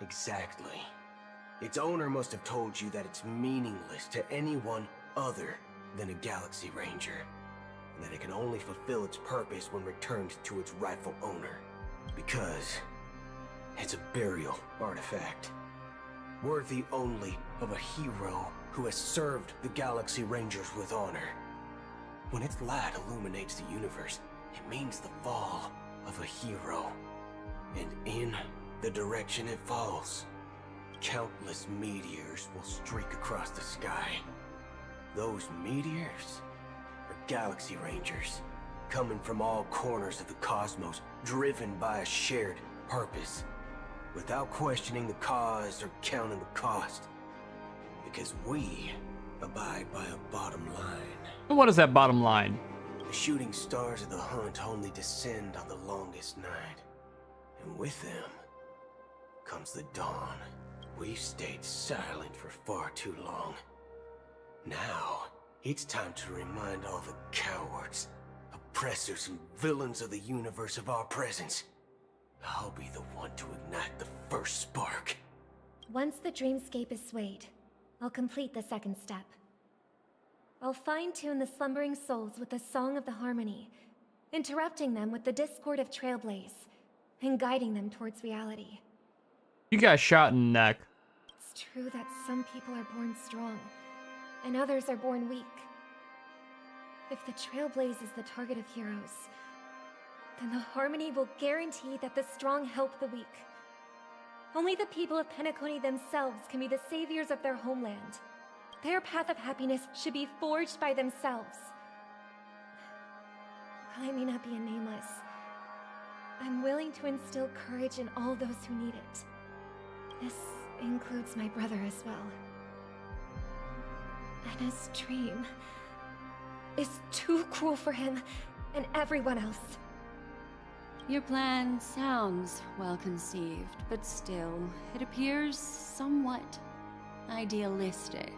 Exactly. Its owner must have told you that it's meaningless to anyone other than a Galaxy Ranger, and that it can only fulfill its purpose when returned to its rightful owner. Because it's a burial artifact, worthy only of a hero who has served the Galaxy Rangers with honor. When its light illuminates the universe, it means the fall of a hero. And in the direction it falls, countless meteors will streak across the sky. Those meteors are Galaxy Rangers, coming from all corners of the cosmos, driven by a shared purpose, without questioning the cause or counting the cost. Because we abide by a bottom line. What is that bottom line? The shooting stars of the hunt only descend on the longest night. And with them comes the dawn. We've stayed silent for far too long. Now, it's time to remind all the cowards, oppressors, and villains of the universe of our presence. I'll be the one to ignite the first spark. Once the dreamscape is swayed, I'll complete the second step. I'll fine-tune the slumbering souls with the Song of the Harmony, interrupting them with the discord of Trailblaze, and guiding them towards reality. You got shot in the neck. It's true that some people are born strong, and others are born weak. If the Trailblaze is the target of heroes, then the Harmony will guarantee that the strong help the weak. Only the people of Penacony themselves can be the saviors of their homeland. Their path of happiness should be forged by themselves. While I may not be a nameless, I'm willing to instill courage in all those who need it. This includes my brother as well. And his dream is too cruel for him and everyone else. Your plan sounds well conceived, but still, it appears somewhat idealistic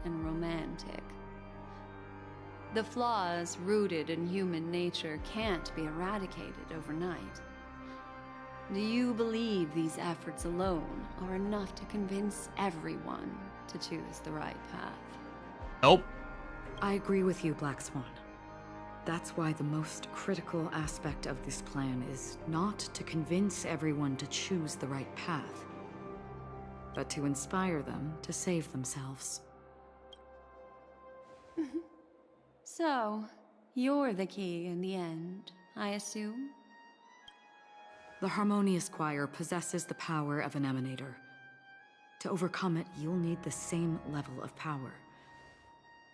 and romantic. The flaws rooted in human nature can't be eradicated overnight. Do you believe these efforts alone are enough to convince everyone to choose the right path? Nope. I agree with you, Black Swan. That's why the most critical aspect of this plan is not to convince everyone to choose the right path, but to inspire them to save themselves. So, you're the key in the end, I assume? The Harmonious Choir possesses the power of an emanator. To overcome it, you'll need the same level of power.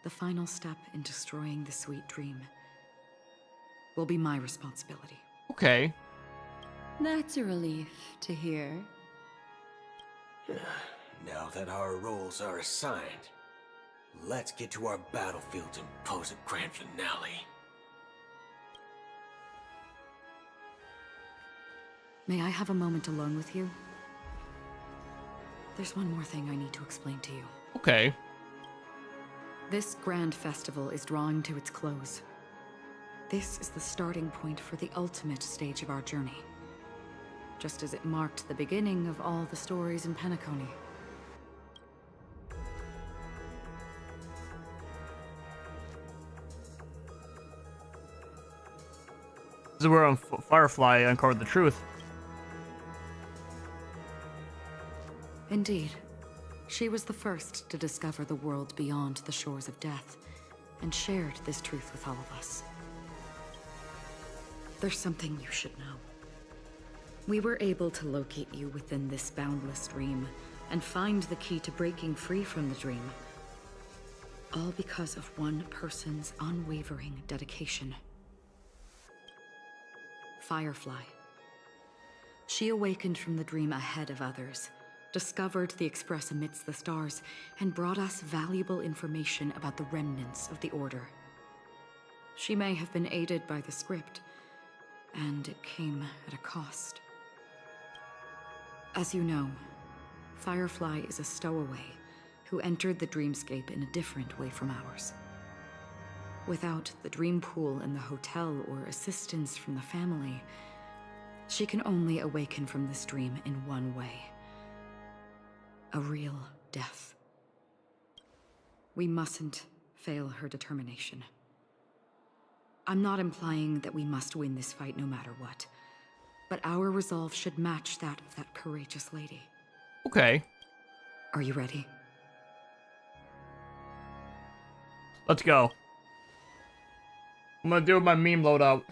The final step in destroying the sweet dream will be my responsibility. Okay. That's a relief to hear. Now that our roles are assigned, let's get to our battlefields and pose a grand finale. May I have a moment alone with you? There's one more thing I need to explain to you. Okay. This grand festival is drawing to its close. This is the starting point for the ultimate stage of our journey. Just as it marked the beginning of all the stories in Penacony. This is where Firefly uncovered the truth. Indeed. She was the first to discover the world beyond the shores of death, and shared this truth with all of us. There's something you should know. We were able to locate you within this boundless dream, and find the key to breaking free from the dream. All because of one person's unwavering dedication. Firefly. She awakened from the dream ahead of others, discovered the Express amidst the stars, and brought us valuable information about the remnants of the Order. She may have been aided by the script, and it came at a cost. As you know, Firefly is a stowaway who entered the dreamscape in a different way from ours. Without the dream pool in the hotel or assistance from the family, she can only awaken from this dream in one way. A real death. We mustn't fail her determination. I'm not implying that we must win this fight no matter what, but our resolve should match that of that courageous lady. Okay. Are you ready? Let's go. I'm gonna do my meme loadout.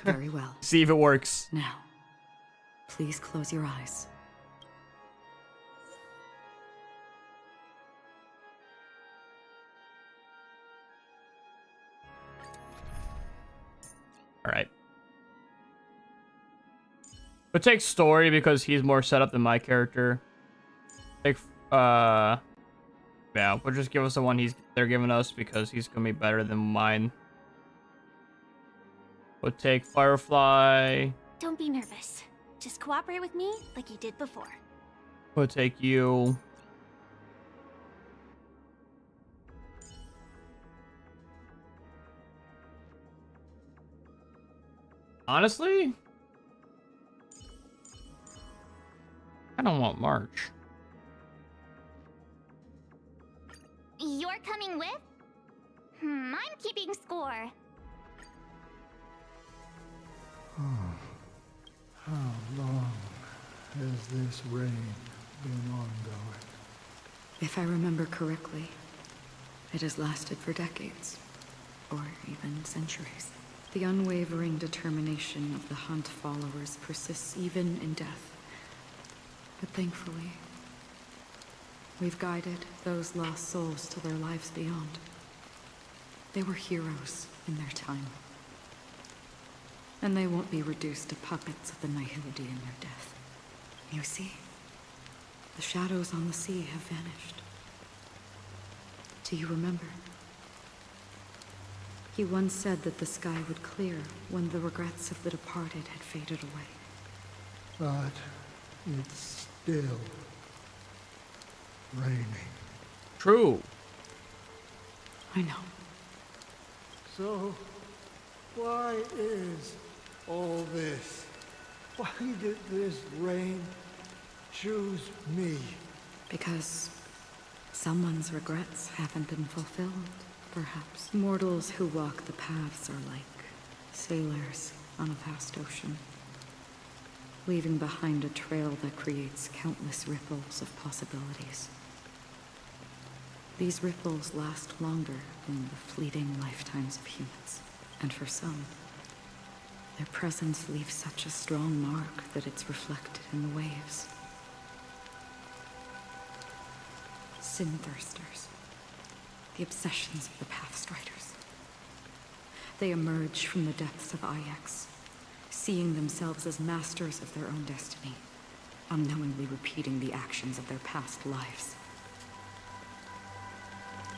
Very well. See if it works. Now, please close your eyes. Alright. But take story because he's more set up than my character. Take yeah, we'll just give us the one they're giving us because he's gonna be better than mine. We'll take Firefly. Don't be nervous. Just cooperate with me like you did before. We'll take you. Honestly, I don't want March. You're coming with? I'm keeping score. How long has this reign been ongoing? If I remember correctly, It has lasted for decades, or even centuries. The unwavering determination of the Hunt followers persists even in death. But thankfully, we've guided those lost souls to their lives beyond. They were heroes in their time. And they won't be reduced to puppets of the Nihility in their death. You see, the shadows on the sea have vanished. Do you remember? He once said that the sky would clear when the regrets of the departed had faded away. But it's still raining. True. I know. So, why is all this? Why did this rain choose me? Because someone's regrets haven't been fulfilled, perhaps. Mortals who walk the paths are like sailors on a vast ocean, leaving behind a trail that creates countless ripples of possibilities. These ripples last longer than the fleeting lifetimes of humans. And for some, their presence leaves such a strong mark that it's reflected in the waves. Sin-thirsters. The obsessions of the Pathstriders. They emerge from the depths of Ix, seeing themselves as masters of their own destiny, unknowingly repeating the actions of their past lives.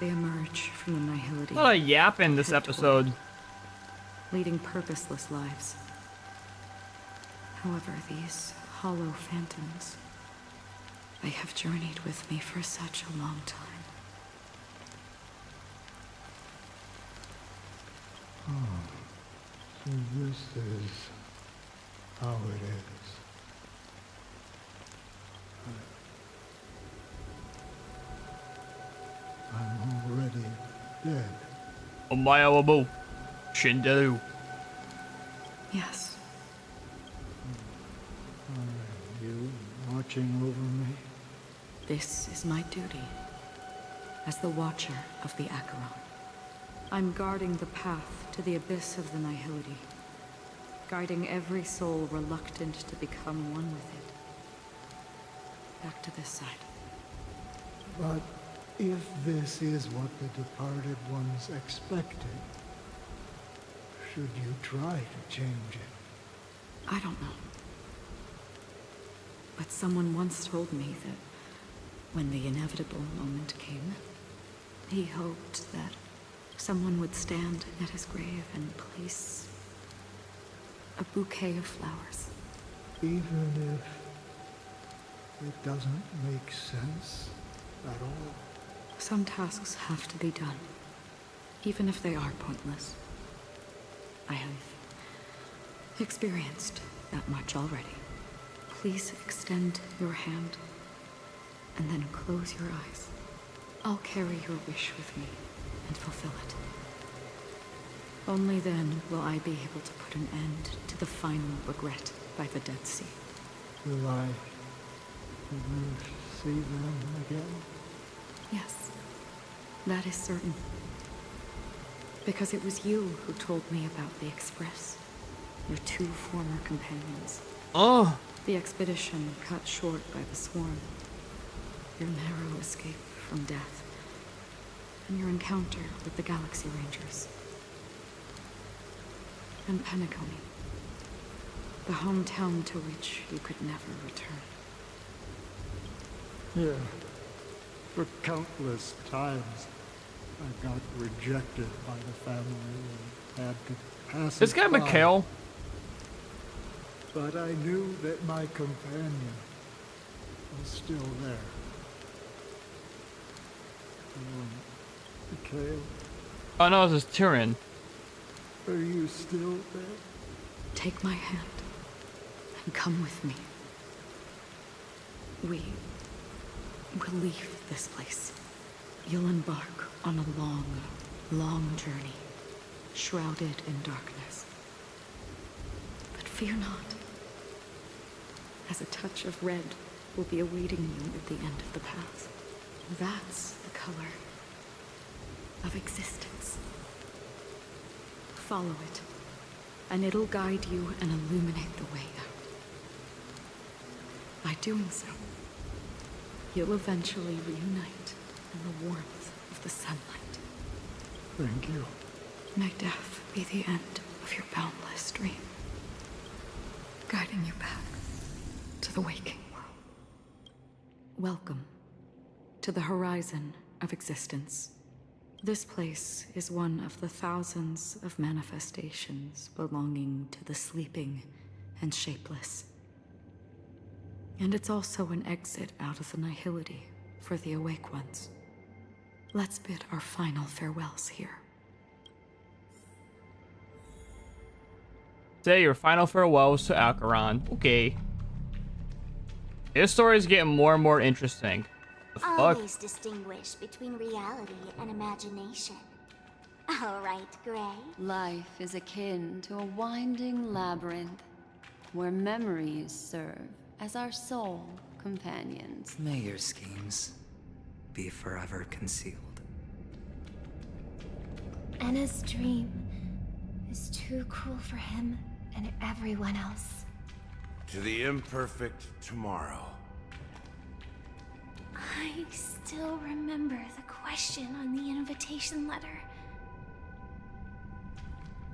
They emerge from the Nihility. A lot of yap in this episode. Leading purposeless lives. However, these hollow phantoms, they have journeyed with me for such a long time. Oh, so this is how it is. I'm already dead. Omaya wabu. Shinderu. Yes. Are you watching over me? This is my duty as the Watcher of the Acheron. I'm guarding the path to the abyss of the Nihility, guiding every soul reluctant to become one with it. Back to this side. But if this is what the departed ones expected, should you try to change it? I don't know. But someone once told me that when the inevitable moment came, he hoped that someone would stand at his grave and place a bouquet of flowers. Even if it doesn't make sense at all? Some tasks have to be done, even if they are pointless. I have experienced that much already. Please extend your hand, and then close your eyes. I'll carry your wish with me and fulfill it. Only then will I be able to put an end to the final regret by the Dead Sea. Will I ever see them again? Yes, that is certain. Because it was you who told me about the Express, your two former companions. Oh! The expedition cut short by the Swarm, your narrow escape from death, and your encounter with the Galaxy Rangers. And Penacony, the hometown to which you could never return. Yeah. For countless times, I got rejected by the family and had to pass This guy by. Mikhail. But I knew that my companion was still there. Mikhail, Oh no, this is Tyrion. are you still there? Take my hand and come with me. We will leave this place. You'll embark on a long, long journey, shrouded in darkness. But fear not, as a touch of red will be awaiting you at the end of the path. That's the color of existence. Follow it, and it'll guide you and illuminate the way out. By doing so, you'll eventually reunite in the warmth of the sunlight. Thank you. May death be the end of your boundless dream, guiding you back to the waking world. Welcome to the horizon of existence. This place is one of the thousands of manifestations belonging to the sleeping and shapeless. And it's also an exit out of the nihility for the awake ones. Let's bid our final farewells here. Say your final farewells to Acheron. Okay. This story is getting more and more interesting. The fuck? Always distinguish between reality and imagination. All right, Gray. Life is akin to a winding labyrinth where memories serve as our sole companions. May your schemes be forever concealed. Anna's dream is too cruel for him and everyone else. To the imperfect tomorrow. I still remember the question on the invitation letter.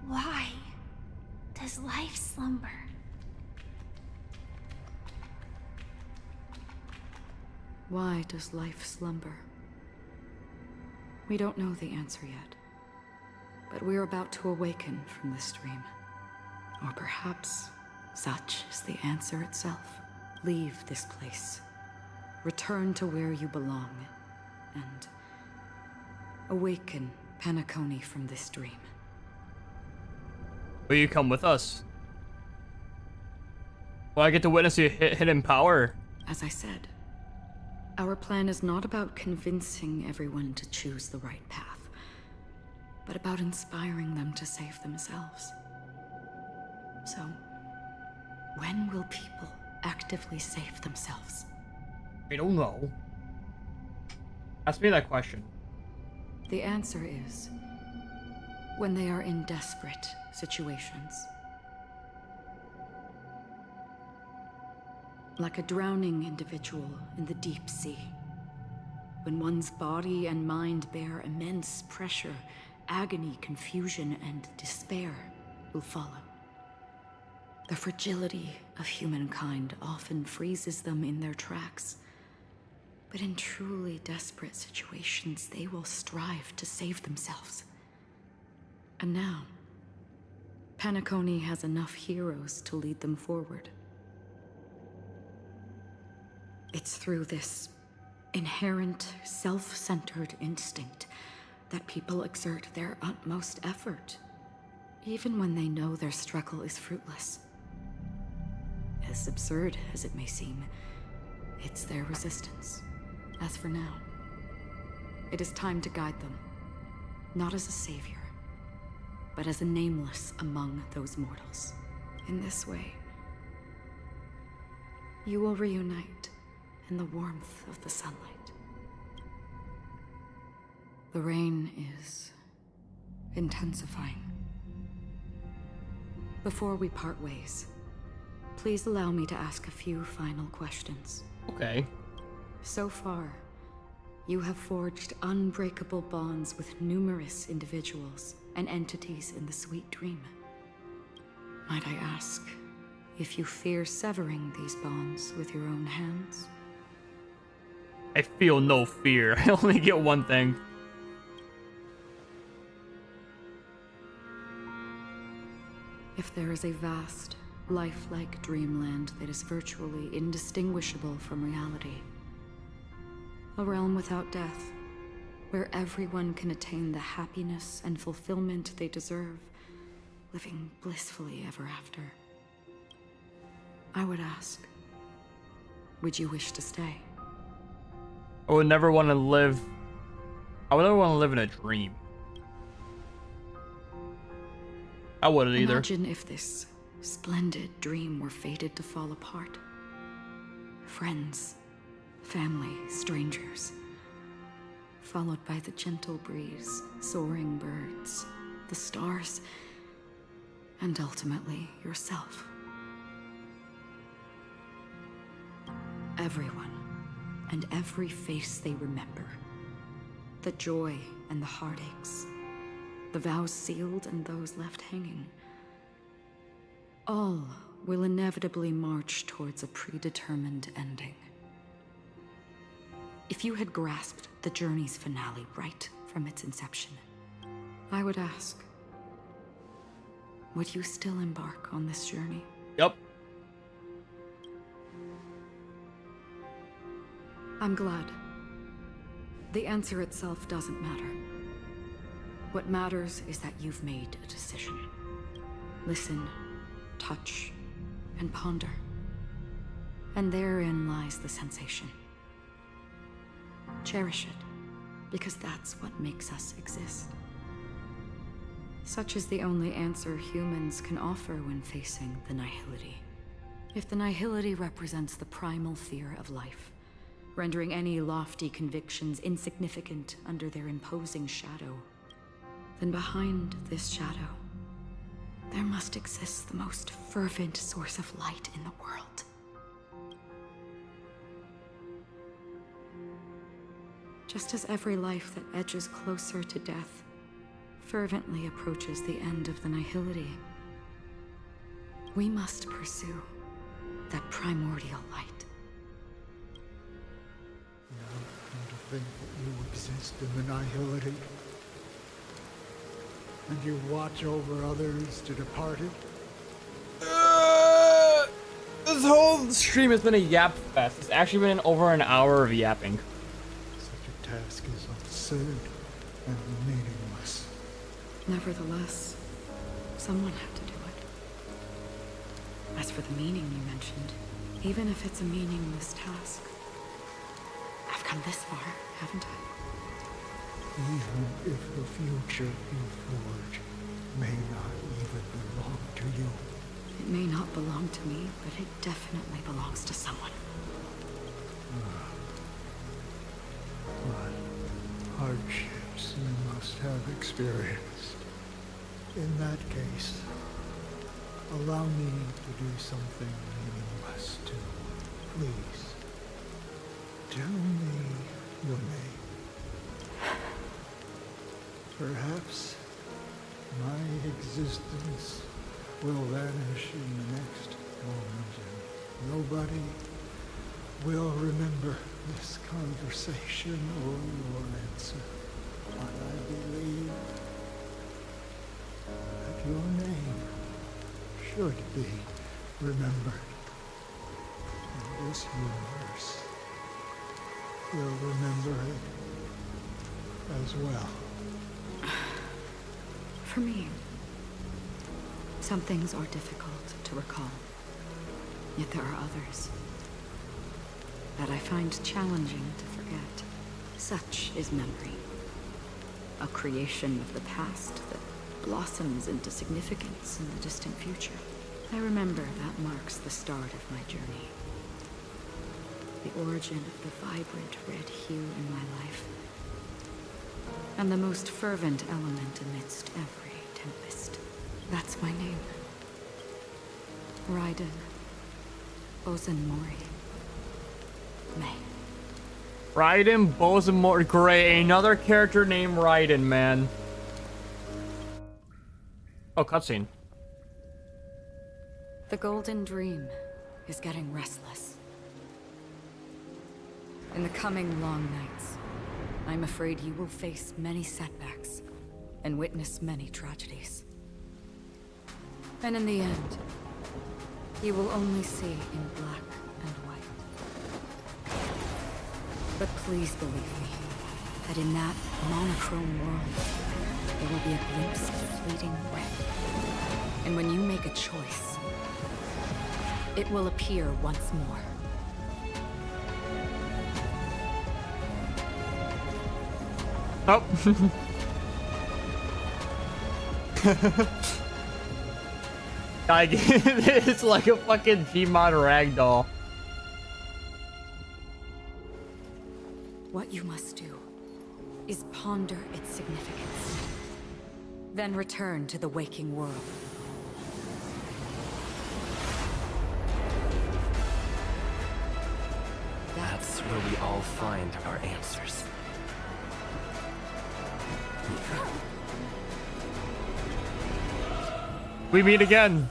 Why does life slumber? Why does life slumber? We don't know the answer yet, but we're about to awaken from this dream. Or perhaps such is the answer itself. Leave this place. Return to where you belong, and awaken Penacony from this dream. Will you come with us? Will I get to witness your hidden power? As I said, our plan is not about convincing everyone to choose the right path, but about inspiring them to save themselves. So, when will people actively save themselves? I don't know. Ask me that question. The answer is when they are in desperate situations. Like a drowning individual in the deep sea. When one's body and mind bear immense pressure, agony, confusion, and despair will follow. The fragility of humankind often freezes them in their tracks. But in truly desperate situations, they will strive to save themselves. And now, Penacony has enough heroes to lead them forward. It's through this inherent, self-centered instinct that people exert their utmost effort, even when they know their struggle is fruitless. As absurd as it may seem, it's their resistance. As for now, it is time to guide them, not as a savior, but as a nameless among those mortals. In this way, you will reunite in the warmth of the sunlight. The rain is intensifying. Before we part ways, please allow me to ask a few final questions. Okay. So far, you have forged unbreakable bonds with numerous individuals and entities in the sweet dream. Might I ask if you fear severing these bonds with your own hands? I feel no fear. I only get one thing. If there is a vast, lifelike dreamland that is virtually indistinguishable from reality, a realm without death, where everyone can attain the happiness and fulfillment they deserve, living blissfully ever after, I would ask, would you wish to stay? I would never want to live... I would never want to live in a dream. I wouldn't either. Imagine if this splendid dream were fated to fall apart. Friends, family, strangers. followed by the gentle breeze, soaring birds, the stars, and ultimately yourself. Everyone and every face they remember. The joy and the heartaches. The vows sealed and those left hanging. All will inevitably march towards a predetermined ending. If you had grasped the journey's finale right from its inception, I would ask, would you still embark on this journey? Yep. I'm glad. The answer itself doesn't matter. What matters is that you've made a decision. Listen, touch, and ponder. And therein lies the sensation. Cherish it, because that's what makes us exist. Such is the only answer humans can offer when facing the nihility. If the nihility represents the primal fear of life, rendering any lofty convictions insignificant under their imposing shadow, then behind this shadow, there must exist the most fervent source of light in the world. Just as every life that edges closer to death fervently approaches the end of the nihility, we must pursue that primordial light. Now, come to think that you exist in the nihility, and you watch over others to depart it. This whole stream has been a yap fest. It's actually been over an hour of yapping. Such a task is absurd and meaningless. Nevertheless, someone had to do it. As for the meaning you mentioned, even if it's a meaningless task, I've come this far, haven't I? Even if the future you forge may not even belong to you. It may not belong to me, but it definitely belongs to someone. What hardships you must have experienced. In that case, allow me to do something meaningless too. Please, tell me your name. Perhaps my existence will vanish in the next moment, and nobody will remember this conversation or your answer. But I believe that your name should be remembered. And this universe will remember it as well. For me, some things are difficult to recall, yet there are others that I find challenging to forget. Such is memory, a creation of the past that blossoms into significance in the distant future. I remember that marks the start of my journey, the origin of the vibrant red hue in my life, and the most fervent element amidst every tempest. That's my name. Raiden Ozanmori. May. Raiden Bozamori. Great, another character named Raiden, man. Oh, cutscene. The Golden Dream is getting restless. In the coming long nights, I'm afraid you will face many setbacks and witness many tragedies. And in the end, you will only see in black and white. But please believe me, that in that monochrome world, there will be a glimpse of fleeting red. And when you make a choice, it will appear once more. Oh. Like, it's like a fucking Gmod ragdoll. What you must do is ponder its significance. Then return to the waking world. That's where we all find our answers. We meet again.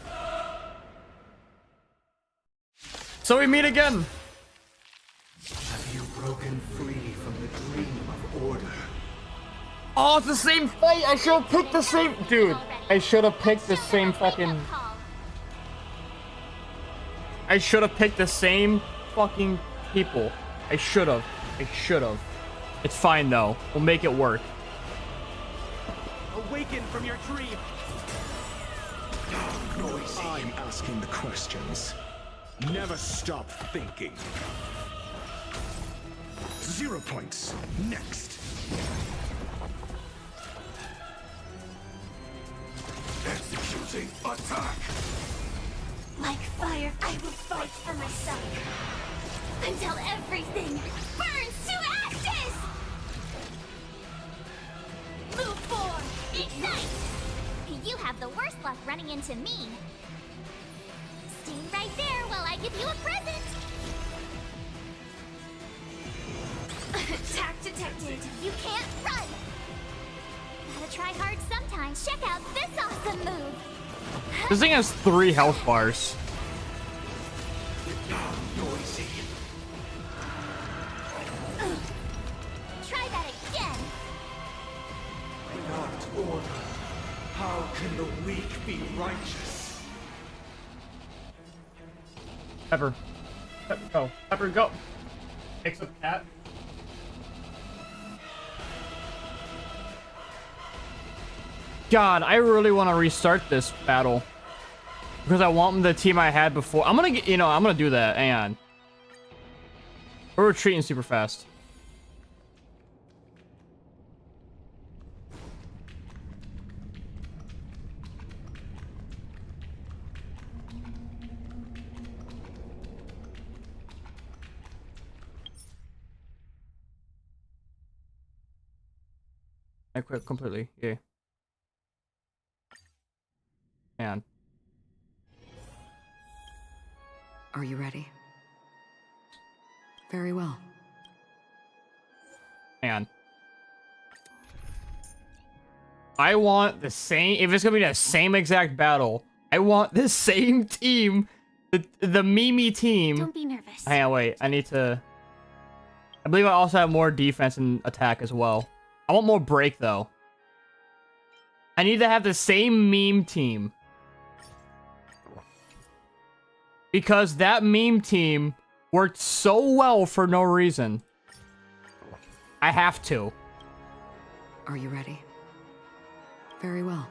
So we meet again. Have you broken free from the dream of order? Oh, it's the same fight. I should have picked the same dude. I should have picked the same fucking. I should have picked the same fucking people. I should have. I should have. It's fine though. We'll make it work. Awaken from your dream. I'm asking the questions. Never stop thinking. 0 points. Next. Executing attack. Like fire, I will fight for myself. Until everything burns to ashes! Move forward! Ignite! You have the worst luck running into me. Stay right there while I give you a present. Attack detected. You can't run. Gotta try hard sometimes. Check out this awesome move. This thing has 3 health bars. Noisy. Try that again. Without order, how can the weak be righteous? Pepper. Pepper, go. Pepper, go. Picks up cat. God, I really want to restart this battle. Because I want the team I had before. I'm gonna get, you know, I'm gonna do that. Hang on. We're retreating super fast. I quit completely. Yeah. Man. Are you ready? Very well. Man. I want the same, if it's gonna be the same exact battle, I want the same team, the Mimi team. Don't be nervous. Hang on, wait, I need to, I believe I also have more defense and attack as well. I want more break though. I need to have the same meme team. Because that meme team worked so well for no reason. I have to. Are you ready? Very well.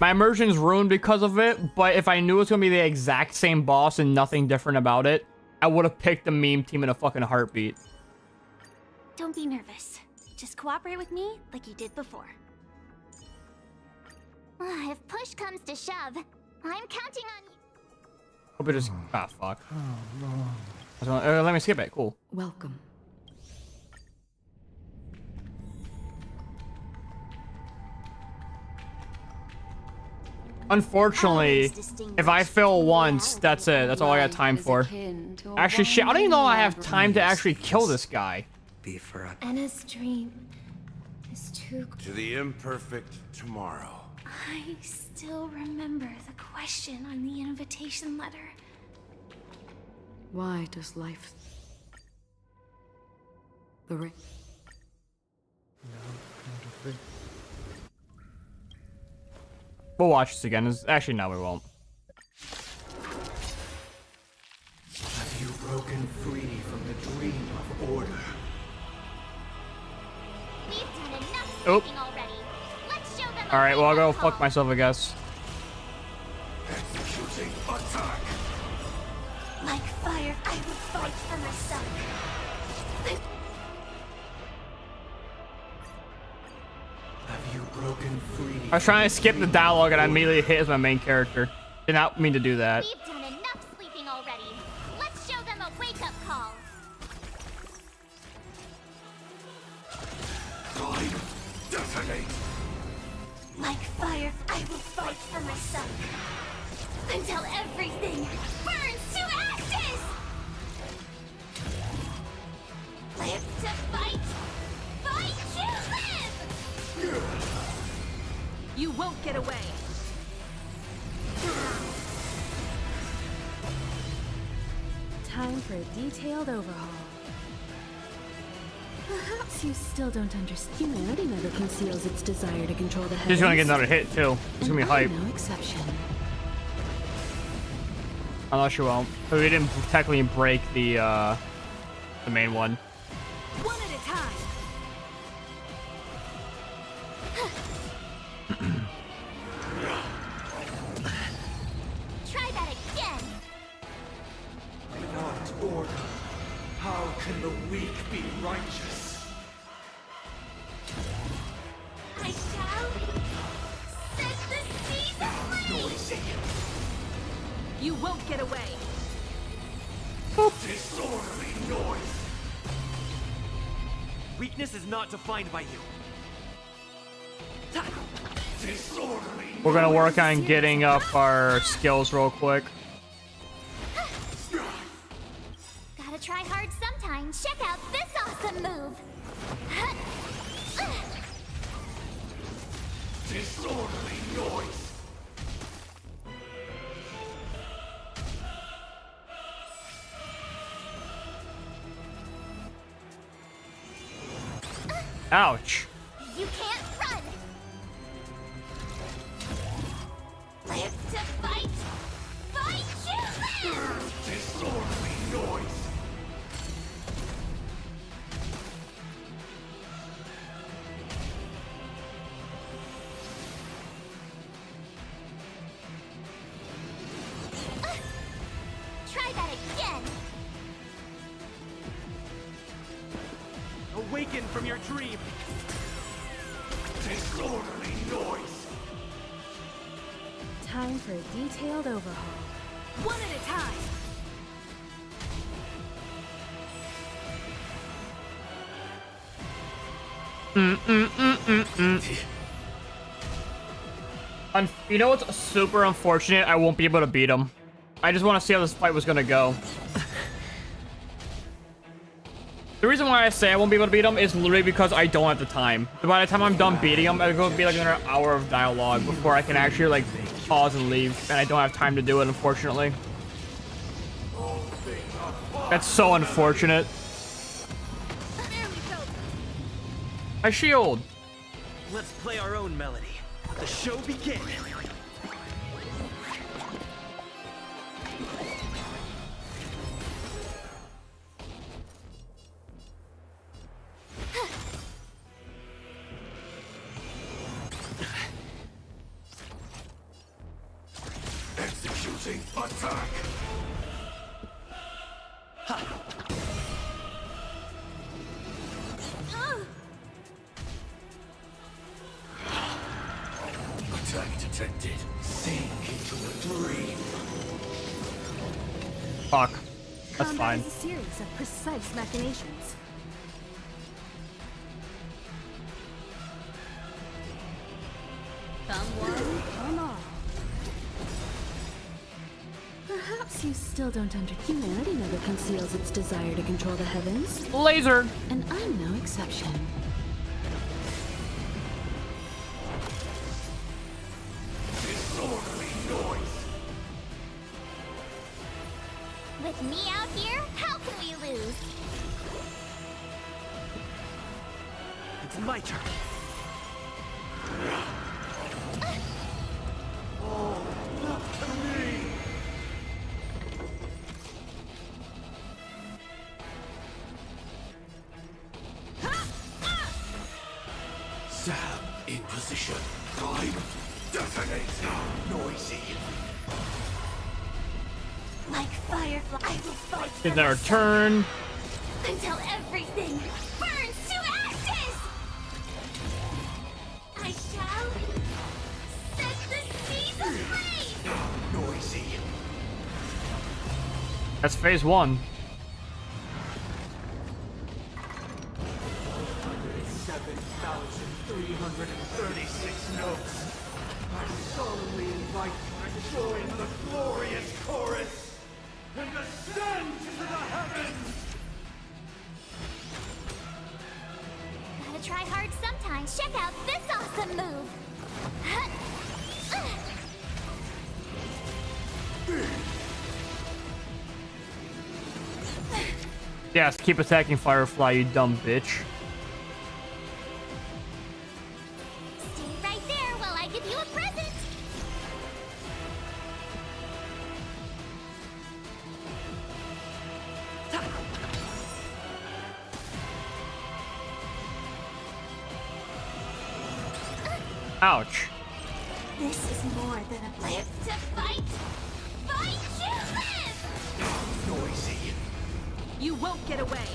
My immersion's ruined because of it, but if I knew it was gonna be the exact same boss and nothing different about it, I would have picked the meme team in a fucking heartbeat. Don't be nervous. Just cooperate with me like you did before. If push comes to shove, I'm counting on you. Hope it just, ah, fuck. Let me skip it, cool. Welcome. Unfortunately, if I fail once, that's it. That's all I got time for. Actually, shit, I don't even know I have time to actually kill this guy. Be forever. Anna's dream is too... To the imperfect tomorrow. I still remember the question on the invitation letter. Why does life... The ring... We'll watch this again. Actually, no, we won't. Have you broken free from the dream of order? We've done enough Oh. sleeping already. Let's show them. Alright, well, I'll go fuck myself, I guess. Executing attack. Like fire, I will fight for myself. Have you broken free? I was trying to skip the dialogue and I immediately hit as my main character. Did not mean to do that. We've done enough sleeping already. Let's show them a wake-up call. Detonate! Like fire, I will fight for myself. Until everything burns to ashes! Live to fight! Fight to live! You won't get away. Time for a detailed overhaul. Perhaps you still don't understand. Humanity never conceals its desire to control the heavens. He's gonna get another hit too. It's gonna be hype. No exception. Unless you won't. But we didn't technically break the main one. One at a time. Try that again. Without order, how can the weak be righteous? I shall set the seas ablaze! You won't get away. Disorderly noise! Weakness is not defined by you. Disorderly We're gonna work on getting up our skills real quick. Gotta try hard sometimes. Check out this awesome move. Disorderly noise! Ouch. You can't run. Live to fight. Fight to live. Disorderly noise! Try that again. Awaken from your dream. Disorderly noise! Time for a detailed overhaul. One at a time. You know what's super unfortunate? I won't be able to beat him. I just want to see how this fight was gonna go. The reason why I say I won't be able to beat him is literally because I don't have the time. By the time I'm done beating him, it's going to be like another hour of dialogue before I can actually like pause and leave, and I don't have time to do it, unfortunately. That's so unfortunate. My shield. Let's play our own melody. The show begins. Executing attack! Attack detected. Sink into a dream. Fuck. That's Combat fine. is a series of precise machinations. Come one, come all. Perhaps you still don't understand. Humanity never conceals its desire to control the heavens. Laser. And I'm no exception. Disorderly noise! With me out here, how can we lose? It's my turn. Oh, look to me! Stab in position. Time. Detonate. Noisy. Like firefly, I will fight for It's our myself turn. until everything burns to ashes! I shall set the seas ablaze! Noisy. That's phase one. 11,336 notes. I solemnly invite you to join the glorious chorus and ascend to the heavens! Gotta try hard sometimes. Check out this awesome move! Yes, keep attacking Firefly, you dumb bitch. Stay right there while I give you a present! Ouch. This is more than a plan. Live to fight! Fight to live! Noisy. You won't get away.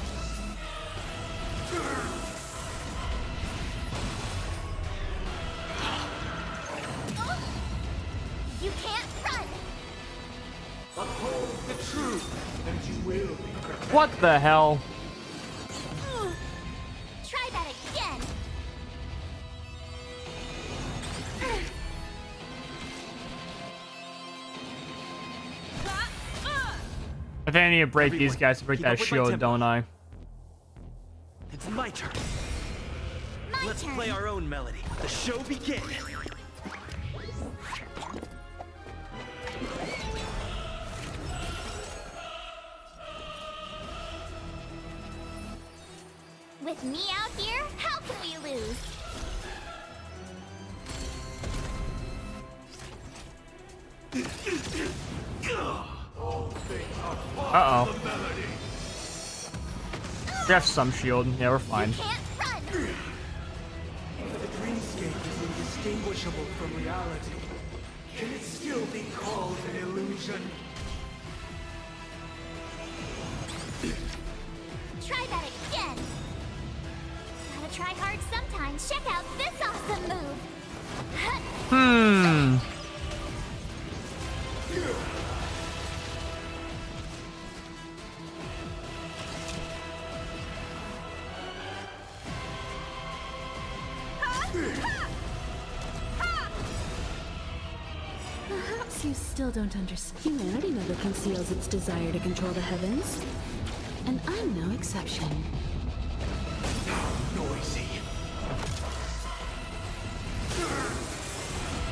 You can't run! Uphold the truth, and you will be protected. What the hell? Try that again! I think I need to break these guys to break that shield, don't I? It's my turn. Let's play our own melody. The show begins. With me out here, how can we lose? Uh-oh. We have some shield. Yeah, we're fine. If the dreamscape is indistinguishable from reality, can it still be called an illusion? Try that again! Gotta try hard sometimes. Check out this awesome move! Hmm. Perhaps you still don't understand. Humanity never conceals its desire to control the heavens. And I'm no exception. Noisy.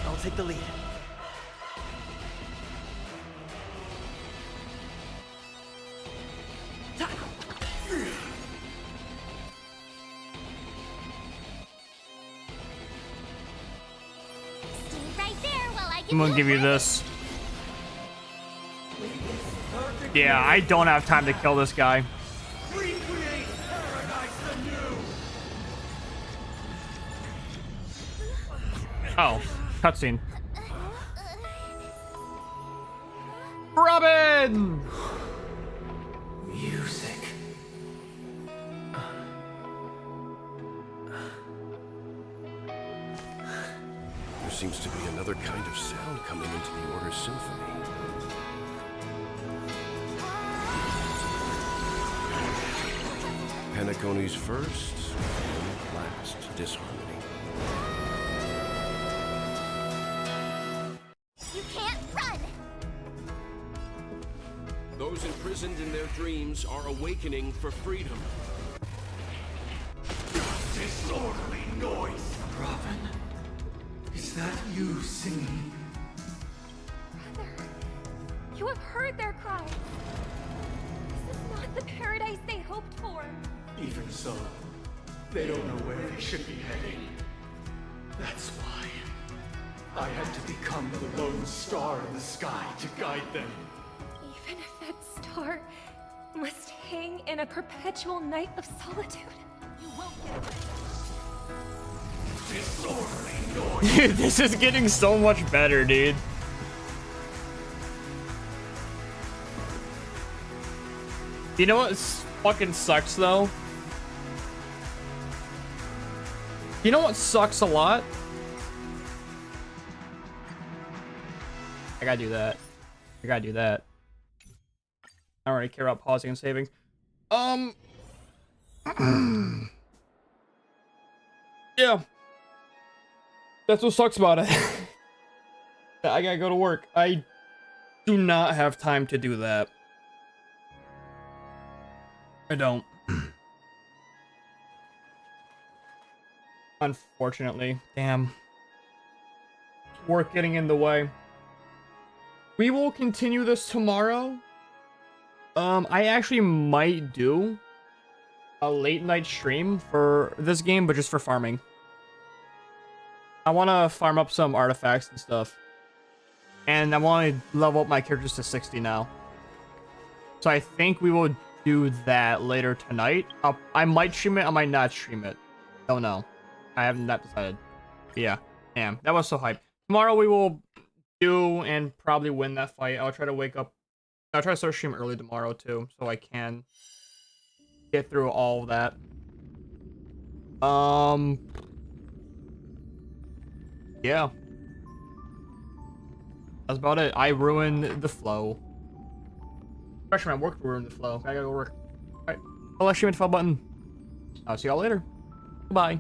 I'll take the lead. Stay right there while I give I'm gonna give you this. Yeah, I don't have time to kill this guy. Recreate paradise anew! Oh, cutscene. Robin! Music. There seems to be another kind of sound coming into the Order's symphony. Penacony's first and last disharmony. You can't run! Those imprisoned in their dreams are awakening for freedom. Disorderly noise! Robin, is that you singing? You have heard their cries. This is not the paradise they hoped for. Even so, they don't know where they should be heading. That's why I had to become the lone star in the sky to guide them. Even if that star must hang in a perpetual night of solitude, you won't get away. Disorderly noise! Dude, this is getting so much better, dude. You know what fucking sucks, though? You know what sucks a lot? I gotta do that. I gotta do that. I don't really care about pausing and saving. Yeah. That's what sucks about it. I gotta go to work. I do not have time to do that. I don't. Unfortunately. Damn. Work getting in the way. We will continue this tomorrow. I actually might do a late night stream for this game, but just for farming. I want to farm up some artifacts and stuff. And I want to level up my characters to 60 now. So I think we will do that later tonight. I might stream it, I might not stream it. Don't know. I haven't not decided. But yeah, damn, that was so hype. Tomorrow we will do and probably win that fight. I'll try to wake up. I'll try to start stream early tomorrow too, so I can get through all of that. Yeah. That's about it. I ruined the flow. Especially my work ruined the flow. I gotta go work. Alright. I'll let you hit the button. I'll see y'all later. Bye.